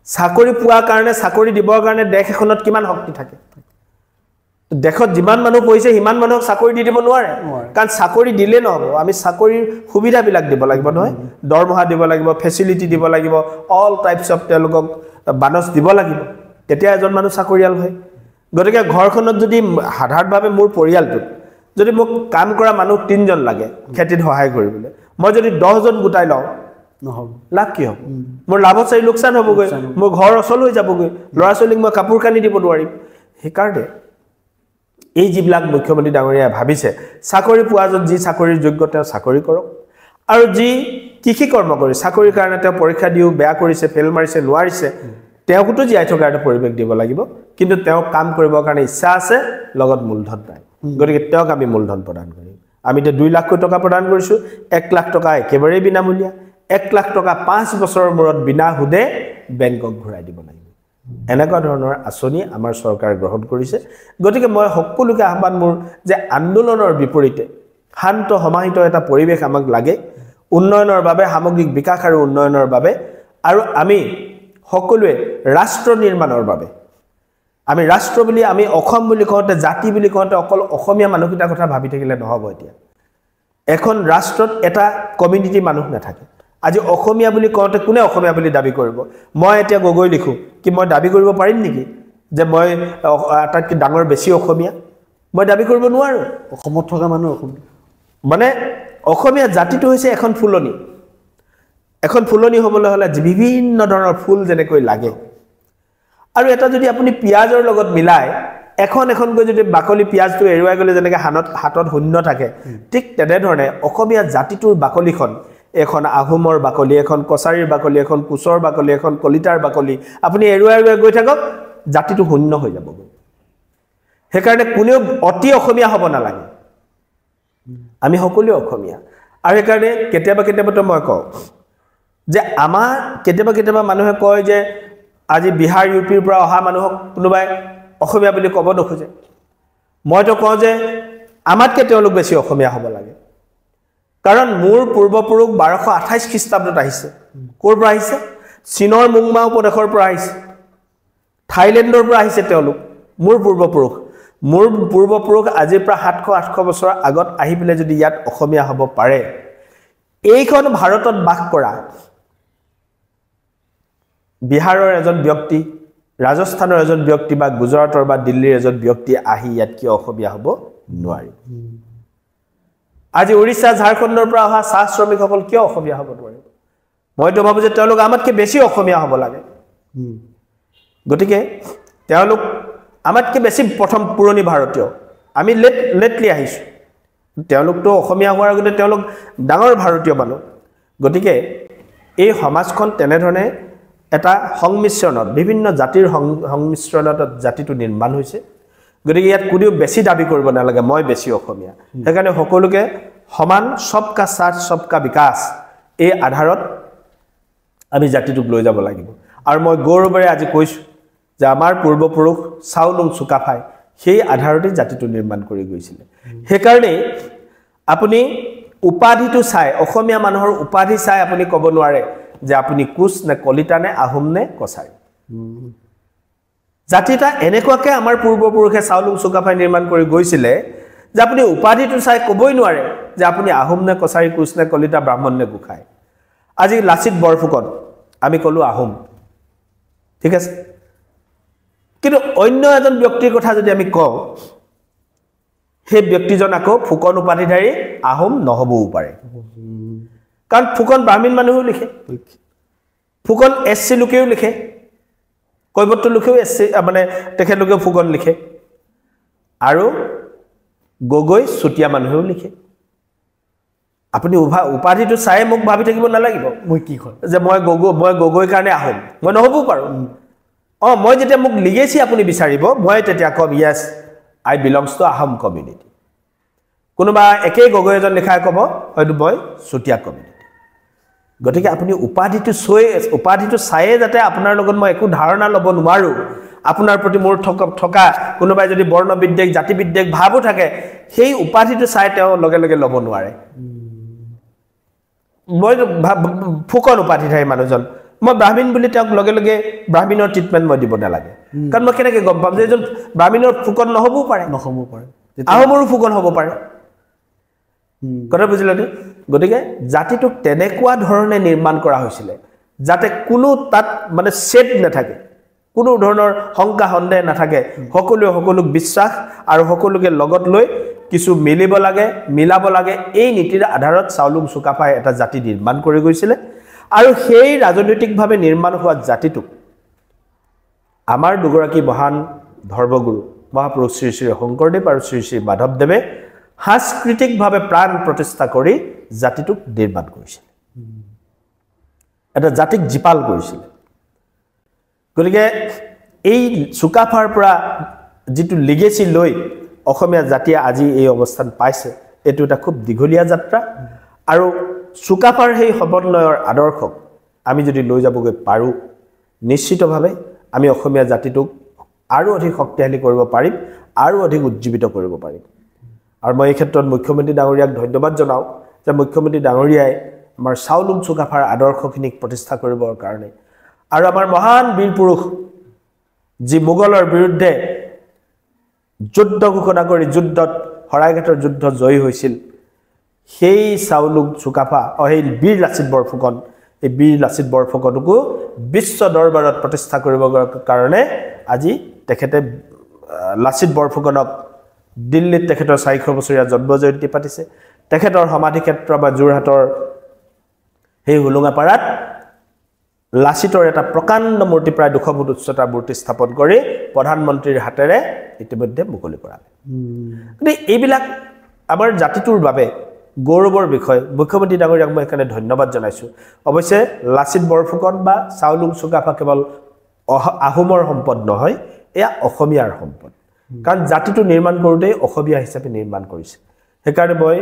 চাকৰি পোৱাৰ কাৰণে চাকৰি দিবৰ কাৰণে দেশ এখনত কিমান শক্তি থাকে দেশত যিমান মানুহ পইছে সিমান মানুহক চাকৰি দি দিব নোৱাৰে কাৰণ চাকৰি দিলে নহ'ব আমি চাকৰিৰ সুবিধাবিলাক দিব লাগিব নহয় দৰমহা দিব লাগিব ফেচিলিটি দিব লাগিব অল টাইপছ অফ তেওঁলোকক বানচ দিব লাগিব তেতিয়া এজন মানুহ চাকৰিয়াল হয় গতিকে ঘৰখনত যদি সাধাৰণভাৱে মোৰ পৰিয়ালটোত যদি মোক কাম কৰা মানুহ 3জন লাগে খেতিত সহায় কৰিবলৈ মই যদি 10জন গোটাই লওঁ নহ'ব লাভ কি হ'ব মোৰ লাভত চাই লোকচান হ'বগৈ মোৰ ঘৰ অচল হৈ যাবগৈ ল'ৰা ছোৱালীক মই কাপোৰ কানি দিব নোৱাৰিম সেইকাৰণে এই যিবিলাক মুখ্যমন্ত্ৰী ডাঙৰীয়াই ভাবিছে চাকৰি পোৱাজন যি চাকৰিৰ যোগ্য তেওঁ চাকৰি কৰক আৰু যি কৃষি কৰ্ম কৰি চাকৰিৰ কাৰণে তেওঁ পৰীক্ষা দিও বেয়া কৰিছে ফেল মাৰিছে নোৱাৰিছে তেওঁকতো জীয়াই থকাৰ এটা পৰিৱেশ দিব লাগিব কিন্তু তেওঁ কাম কৰিবৰ কাৰণে ইচ্ছা আছে লগত মূলধন নাই গতিকে তেওঁক আমি মূলধন প্ৰদান কৰিম আমি এতিয়া 2 লাখ টকা প্ৰদান কৰিছোঁ 1 লাখ টকা একেবাৰে বিনামূলীয়া 1 লাখ টকা 5 বছৰৰ মূৰত বিনা সুদে বেংকক ঘূৰাই দিব লাগিব এনেকুৱা ধৰণৰ আঁচনি আমাৰ চৰকাৰে গ্ৰহণ কৰিছে গতিকে মই সকলোকে আহ্বান মোৰ যে আন্দোলনৰ বিপৰীতে শান্ত সমাহিত এটা পৰিৱেশ আমাক লাগে উন্নয়নৰ বাবে সামগ্ৰিক বিকাশ আৰু উন্নয়নৰ বাবে আৰু আমি সকলোৱে ৰাষ্ট্ৰ নিৰ্মাণৰ বাবে আমি ৰাষ্ট্ৰ বুলি আমি অসম বুলি কওঁতে জাতি বুলি কওঁতে অকল অসমীয়া মানুহকেইটাৰ কথা ভাবি থাকিলে নহ'ব এতিয়া এখন ৰাষ্ট্ৰত এটা কমিউনিটি মানুহ নাথাকে আজি অসমীয়া বুলি কওঁতে কোনে অসমীয়া বুলি দাবী কৰিব মই এতিয়া গগৈ লিখো কি মই দাবী কৰিব পাৰিম নেকি যে মই আটাইতকৈ ডাঙৰ বেছি অসমীয়া মই দাবী কৰিব নোৱাৰো অসমত থকা মানুহ অসম মানে অসমীয়া জাতিটো হৈছে এখন ফুলনি হ'বলৈ হ'লে বিভিন্ন ধৰণৰ ফুল যেনেকৈ লাগে আৰু এটা যদি আপুনি পিয়াজৰ লগত মিলাই এখনকৈ যদি বাকলি পিয়াজটো এৰুৱাই গ'লে যেনেকৈ হাতত শূন্য থাকে ঠিক তেনেধৰণে অসমীয়া জাতিটোৰ বাকলিখন এখন আহোমৰ বাকলি এখন কছাৰীৰ বাকলি এখন কোচৰ বাকলি এখন কলিতাৰ বাকলি আপুনি এৰুৱাই গৈ থাকক জাতিটো শূন্য হৈ যাব সেইকাৰণে কোনেও অতি অসমীয়া হ'ব নালাগে আমি সকলোৱে অসমীয়া আৰু সেইকাৰণে কেতিয়াবাতো মই কওঁ যে আমাৰ কেতিয়াবা মানুহে কয় যে আজি বিহাৰ ইউপিৰ পৰা অহা মানুহক কোনোবাই অসমীয়া বুলি ক'ব নোখোজে মইতো কওঁ যে আমাতকৈ তেওঁলোক বেছি অসমীয়া হ'ব লাগে কাৰণ মোৰ পূৰ্বপুৰুষ 1228 খ্ৰীষ্টাব্দত আহিছে ক'ৰ পৰা আহিছে চীনৰ মুংমা উপদেশৰ পৰা আহিছে থাইলেণ্ডৰ পৰা আহিছে তেওঁলোক মোৰ পূৰ্বপুৰুষ আজিৰ পৰা 700-800 বছৰ আগত আহি পেলাই যদি ইয়াত অসমীয়া হ'ব পাৰে এইখন ভাৰতত বাস কৰা বিহাৰৰ এজন ব্যক্তি ৰাজস্থানৰ এজন ব্যক্তি বা গুজৰাটৰ বা দিল্লীৰ এজন ব্যক্তি আহি ইয়াত কি অসমীয়া হ'ব নোৱাৰি আজি ওড়িশা ঝাৰখণ্ডৰ পৰা অহা চাহ শ্ৰমিকসকল কিয় অসমীয়া হ'ব নোৱাৰিব মইতো ভাবো যে তেওঁলোক আমাতকৈ বেছি অসমীয়া হ'ব লাগে গতিকে তেওঁলোক আমাতকৈ বেছি প্ৰথম পুৰণি ভাৰতীয় আমি লেটলি আহিছোঁ তেওঁলোকতো অসমীয়া হোৱাৰ আগতে তেওঁলোক ডাঙৰ ভাৰতীয় মানুহ গতিকে এই সমাজখন তেনেধৰণে এটা সংমিশ্ৰণত বিভিন্ন জাতিৰ সংমিশ্ৰণত জাতিটো নিৰ্মাণ হৈছে গতিকে ইয়াত কোনেও বেছি দাবী কৰিব নালাগে মই বেছি অসমীয়া সেইকাৰণে সকলোকে সমান সবকা সাথ সবকা বিকাশ এই আধাৰত আমি জাতিটোক লৈ যাব লাগিব আৰু মই গৌৰৱেৰে আজি কৈছোঁ যে আমাৰ পূৰ্বপুৰুষ চাওলুং চুকাফাই সেই আধাৰতে জাতিটো নিৰ্মাণ কৰি গৈছিলে সেইকাৰণে আপুনি উপাধিটো চাই অসমীয়া মানুহৰ উপাধি চাই আপুনি ক'ব নোৱাৰে যে আপুনি কোচ নে কলিতা নে আহোম নে কছাৰী জাতিটা এনেকুৱাকৈ আমাৰ পূৰ্বপুৰুষে চাওলুং চুকাফাই নিৰ্মাণ কৰি গৈছিলে যে আপুনি উপাধিটো চাই ক'বই নোৱাৰে যে আপুনি আহোম নে কছাৰী কোচ নে কলিতা ব্ৰাহ্মণ নে গোসাঁই আজি লাচিত বৰফুকন আমি ক'লো আহোম ঠিক আছে কিন্তু অন্য এজন ব্যক্তিৰ কথা যদি আমি কওঁ সেই ব্যক্তিজন আকৌ ফুকন উপাধিধাৰী আহোম নহবও পাৰে কাৰণ ফুকন ব্ৰাহ্মণ মানুহেও লিখে ফুকন এছচি লোকেও লিখে কৈবৰ্ত লোকেও এছচি মানে তেখেতলোকেও ফুকন লিখে আৰু গগৈ চুতীয়া মানুহেও লিখে আপুনি উপাধিটো চাই মোক ভাবি থাকিব নালাগিব মই কি কয় যে মই গগৈ কাৰণে আহোম মই নহবও পাৰোঁ মই যেতিয়া মোক লিগেচি আপুনি বিচাৰিব মই তেতিয়া ক'ম য়েছ আই বিলংছ টু আহোম কমিউনিটি কোনোবা একেই গগৈ এজন লিখাই ক'ব হয়তো মই চুতীয়া কমিউনিটি গতিকে আপুনি উপাধিটো চায়ে যাতে আপোনাৰ লগত মই একো ধাৰণা ল'ব নোৱাৰোঁ আপোনাৰ প্ৰতি মোৰ থকা কোনোবাই যদি বৰ্ণবিদ্বেষ জাতিবিদ্বেষ ভাবো থাকে সেই উপাধিটো চাই তেওঁ লগে লগে ল'ব নোৱাৰে মই ফুকন উপাধিধাৰী মানুহজন মই ব্ৰাহ্মণ বুলি তেওঁক লগে লগে ব্ৰাহ্মণৰ ট্ৰিটমেণ্ট মই দিব নালাগে কাৰণ মই কেনেকৈ গম পাম যে এজন ব্ৰাহ্মণৰ ফুকন নহ'বও পাৰে আহোমৰো ফুকন হ'ব পাৰে কথা বুজিলেনে গতিকে জাতিটোক তেনেকুৱা ধৰণে নিৰ্মাণ কৰা হৈছিলে যাতে কোনো তাত মানে ছেট নাথাকে কোনো ধৰণৰ শংকা সন্দেহ নাথাকে সকলোৱে সকলোক বিশ্বাস আৰু সকলোকে লগত লৈ কিছু মিলাব লাগে এই নীতিৰ আধাৰত চাওলুং চুকাফাই এটা জাতি নিৰ্মাণ কৰি গৈছিলে আৰু সেই ৰাজনৈতিকভাৱে নিৰ্মাণ হোৱা জাতিটোক আমাৰ দুগৰাকী মহান ধৰ্মগুৰু মহাপুৰুষ শ্ৰী শ্ৰী শংকৰদেৱ আৰু শ্ৰী শ্ৰী মাধৱদেৱে সাংস্কৃতিকভাৱে প্ৰাণ প্ৰতিষ্ঠা কৰি জাতিটোক নিৰ্মাণ কৰিছিলে এটা জাতিক জীপাল কৰিছিলে গতিকে এই চুকাফাৰ পৰা যিটো লিগেচি লৈ অসমীয়া জাতিয়ে আজি এই অৱস্থান পাইছে এইটো এটা খুব দীঘলীয়া যাত্ৰা আৰু চুকাফাৰ সেই সমন্বয়ৰ আদৰ্শক আমি যদি লৈ যাবগৈ পাৰোঁ নিশ্চিতভাৱে আমি অসমীয়া জাতিটোক আৰু অধিক শক্তিশালী কৰিব পাৰিম আৰু অধিক উজ্জীৱিত কৰিব পাৰিম আৰু মই এই ক্ষেত্ৰত মুখ্যমন্ত্ৰী ডাঙৰীয়াক ধন্যবাদ জনাওঁ যে মুখ্যমন্ত্ৰী ডাঙৰীয়াই আমাৰ চাওলুং চুকাফাৰ আদৰ্শখিনিক প্ৰতিষ্ঠা কৰিবৰ কাৰণে আৰু আমাৰ মহান বীৰ পুৰুষ যি মোগলৰ বিৰুদ্ধে যুদ্ধ ঘোষণা কৰি যুদ্ধত শৰাইঘাটৰ যুদ্ধ জয়ী হৈছিল সেই চাওলুং চুকাফা সেই বীৰ লাচিত বৰফুকন এই বীৰ লাচিত বৰফুকনকো বিশ্ব দৰবাৰত প্ৰতিষ্ঠা কৰিবৰ কাৰণে আজি তেখেতে লাচিত বৰফুকনক দিল্লীত তেখেতৰ 400 বছৰীয়া জন্ম জয়ন্তী পাতিছে তেখেতৰ সমাধি ক্ষেত্ৰ বা যোৰহাটৰ সেই হুলুঙাপাৰাত লাচিতৰ এটা প্ৰকাণ্ড মূৰ্তি প্ৰায় 200 ফুট উচ্চতাৰ মূৰ্তি স্থাপন কৰি প্ৰধানমন্ত্ৰীৰ হাতেৰে ইতিমধ্যে মুকলি কৰা কিন্তু এইবিলাক আমাৰ জাতিটোৰ বাবে গৌৰৱৰ বিষয় মুখ্যমন্ত্ৰী ডাঙৰীয়াক মই এখানে ধন্যবাদ জনাইছো অৱশ্যে লাচিত বৰফুকন বা চাওলুং চুকাফা কেৱল আহোমৰ সম্পদ নহয় এয়া অসমীয়াৰ সম্পদ কাৰণ জাতিটো নিৰ্মাণ কৰোঁতে অসমীয়া হিচাপে নিৰ্মাণ কৰিছে সেইকাৰণে মই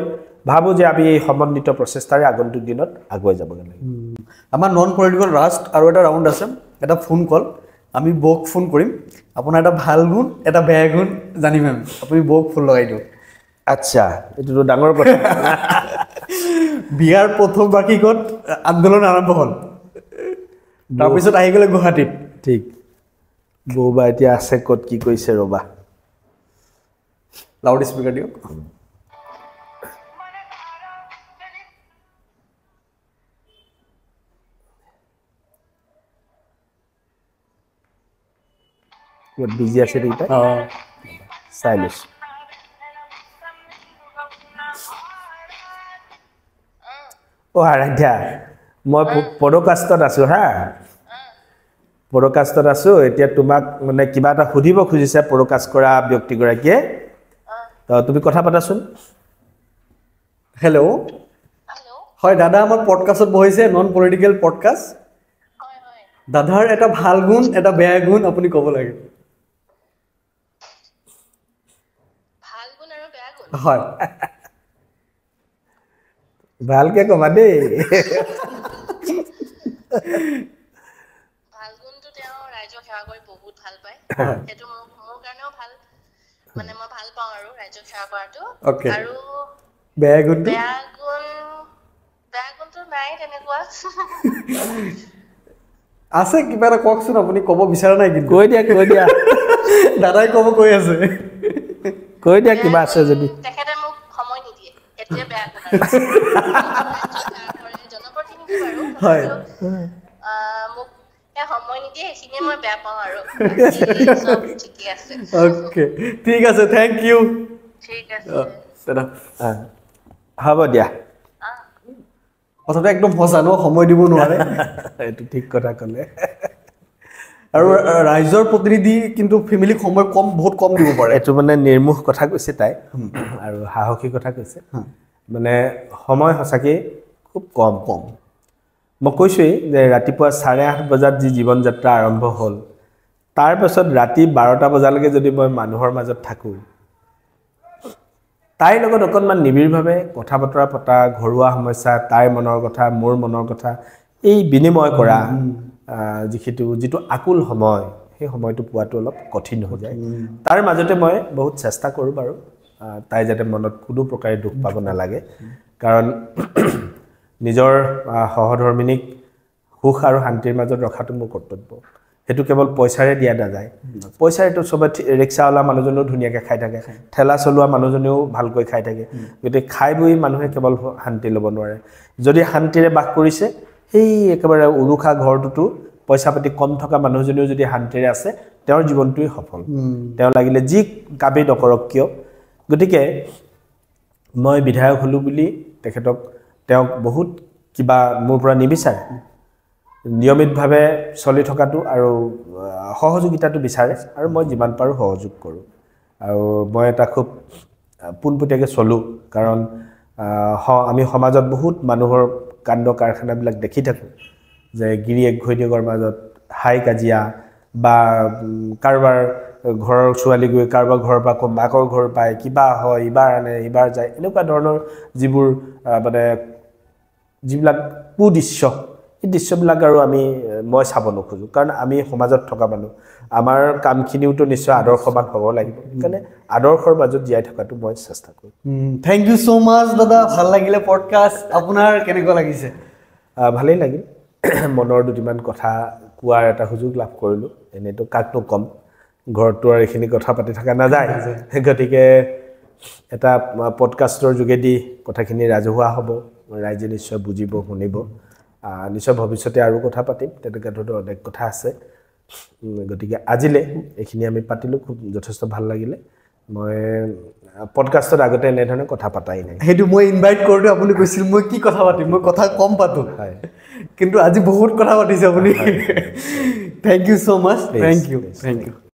ভাবো যে আমি এই সমন্বিত প্ৰচেষ্টাৰে আগন্তুক দিনত আগুৱাই যাব লাগে আমাৰ নন পলিটিকেল লাষ্ট আৰু এটা ৰাউণ্ড আছে এটা ফোন কল আমি বৌক ফোন কৰিম আপোনাৰ এটা ভাল গুণ এটা বেয়া গুণ জানিম আমি আপুনি বৌক ফোন লগাই দিয়ক আচ্ছা এইটো ডাঙৰ কথা বিহাৰ প্ৰথম বাৰ্ষিকত আন্দোলন আৰম্ভ হ'ল তাৰপিছত আহি গ'লে গুৱাহাটীত ঠিক বৌবা এতিয়া আছে ক'ত কি কৈছে ৰবা লাউড স্পিকাৰ দিয়ক what busy আছে এটা stylish ও আৰাধ্যা মই পডকাষ্টত আছো হা পডকাষ্টত আছো এতিয়া তোমাক মানে কিবা এটা সুধিব খুজিছে পডকাষ্ট কৰা ব্যক্তিগৰাকীয়ে তো তুমি কথা পাতাচোন হেল্ল' হয় দাদা আমাৰ পডকাষ্টত বহিছে নন পলিটিকেল পডকাষ্ট দাদাৰ এটা ভাল গুণ এটা বেয়া গুণ আপুনি ক'ব লাগে হয় ভালকে কবা দেই ভাল গুণটো তেওঁ ৰাইজক সেৱা কৰি বহুত ভাল পায় সেইটো মোৰ কাৰণেও ভাল মানে মই ভাল পাওঁ আৰু ৰাইজক সেৱা কৰাটো আৰু বেয়া গুণটো নাই তেনেকুৱা আছে কিবা এটা কওকচোন আপুনি ক'ব বিচৰা নাই কিন্তু কৈ দিয়া দাদাই ক'ব কৈ আছে কৈ দিয়া কিবা আছে যদি তেখেতে মোক সময় নিদিয়ে এতিয়া বেয়া গুণ আৰু জনপ্ৰতিনিধি বাৰু হয় মোক সময় নিদিয়ে সেইখিনিয়ে মই বেয়া পাওঁ আৰু চব ঠিকে আছে অ'কে ঠিক আছে থেংক ইউ ঠিক আছে দাদা হ'ব দিয়া কথাটো একদম সঁচা ন সময় দিব নোৱাৰে এইটো ঠিক কথা ক'লে আৰু ৰাইজৰ প্ৰতিনিধি কিন্তু ফেমিলিক সময় বহুত কম দিব পাৰে এইটো মানে নিৰ্মুখ কথা কৈছে তাই আৰু সাহসী কথা কৈছে মানে সময় সঁচাকৈ খুব কম মই কৈছোঁৱেই যে ৰাতিপুৱা 8:30 বজাত যি জীৱন যাত্ৰা আৰম্ভ হ'ল তাৰপাছত ৰাতি 12টা বজালৈকে যদি মই মানুহৰ মাজত থাকোঁ তাইৰ লগত অকণমান নিবিড়ভাৱে কথা বতৰা পতা ঘৰুৱা সমস্যা তাইৰ মনৰ কথা মোৰ মনৰ কথা এই বিনিময় কৰা যিটো আকুল সময় সেই সময়টো পোৱাটো অলপ কঠিন হৈ যায় তাৰ মাজতে মই বহুত চেষ্টা কৰোঁ বাৰু তাই যাতে মনত কোনো প্ৰকাৰে দুখ পাব নালাগে কাৰণ নিজৰ সহধৰ্মিনীক সুখ আৰু শান্তিৰ মাজত ৰখাটো মোৰ কৰ্তব্য সেইটো কেৱল পইচাৰে দিয়া নাযায় পইচাৰেতো চবে ৰিক্সাৱালা মানুহজনেও ধুনীয়াকৈ খাই থাকে ঠেলা চলোৱা মানুহজনেও ভালকৈ খাই থাকে গতিকে খাই বৈ মানুহে কেৱল শান্তি ল'ব নোৱাৰে যদি শান্তিৰে বাস কৰিছে সেই একেবাৰে উৰুখা ঘৰটোতো পইচা পাতি কম থকা মানুহজনেও যদি শান্তিৰে আছে তেওঁৰ জীৱনটোই সফল তেওঁ লাগিলে যি কামেই নকৰক কিয় গতিকে মই বিধায়ক হ'লোঁ বুলি তেওঁক বহুত কিবা মোৰ পৰা নিবিচাৰে নিয়মিতভাৱে চলি থকাটো আৰু সহযোগিতাটো বিচাৰে আৰু মই যিমান পাৰোঁ সহযোগ কৰোঁ আৰু মই এটা খুব পোনপটীয়াকৈ চলোঁ কাৰণ আমি সমাজত বহুত মানুহৰ কাণ্ড কাৰখানাবিলাক দেখি থাকোঁ যে গিৰিয়েক ঘৈণীয়েকৰ মাজত হাই কাজিয়া বা কাৰোবাৰ ঘৰৰ ছোৱালী গৈ কাৰোবাৰ ঘৰৰ পৰা আকৌ মাকৰ ঘৰ পায় কিবা হয় ইবাৰ আনে ইবাৰ যায় এনেকুৱা ধৰণৰ যিবোৰ মানে যিবিলাক কুদৃশ্য এই দৃশ্যবিলাক আৰু মই চাব নোখোজোঁ কাৰণ আমি সমাজত থকা মানুহ আমাৰ কামখিনিওতো নিশ্চয় আদৰ্শবান হ'ব লাগিব সেইকাৰণে আদৰ্শৰ মাজত জীয়াই থকাটো মই চেষ্টা কৰোঁ থেংক ইউ ছ' মাছ দাদা ভাল লাগিলে পডকাষ্ট আপোনাৰ কেনেকুৱা লাগিছে ভালেই লাগিল মনৰ দুটিমান কথা কোৱাৰ এটা সুযোগ লাভ কৰিলোঁ এনেইতো কাকনো ক'ম ঘৰতো আৰু এইখিনি কথা পাতি থকা নাযায় গতিকে এটা পডকাষ্টৰ যোগেদি কথাখিনি ৰাজহুৱা হ'ব ৰাইজে নিশ্চয় বুজিব শুনিব নিশ্চয় ভৱিষ্যতে আৰু কথা পাতিম তেনেকুৱা ধৰণৰ অনেক কথা আছে গতিকে আজিলে এইখিনি আমি পাতিলোঁ খুব যথেষ্ট ভাল লাগিলে মই পডকাষ্টত আগতে এনেধৰণে কথা পাতাই নাই সেইটো মই ইনভাইট কৰোঁতে আপুনি কৈছিল মই কি কথা পাতিম মই কথা কম পাতোঁ হয় কিন্তু আজি বহুত কথা পাতিছে আপুনি thank you so' much thank U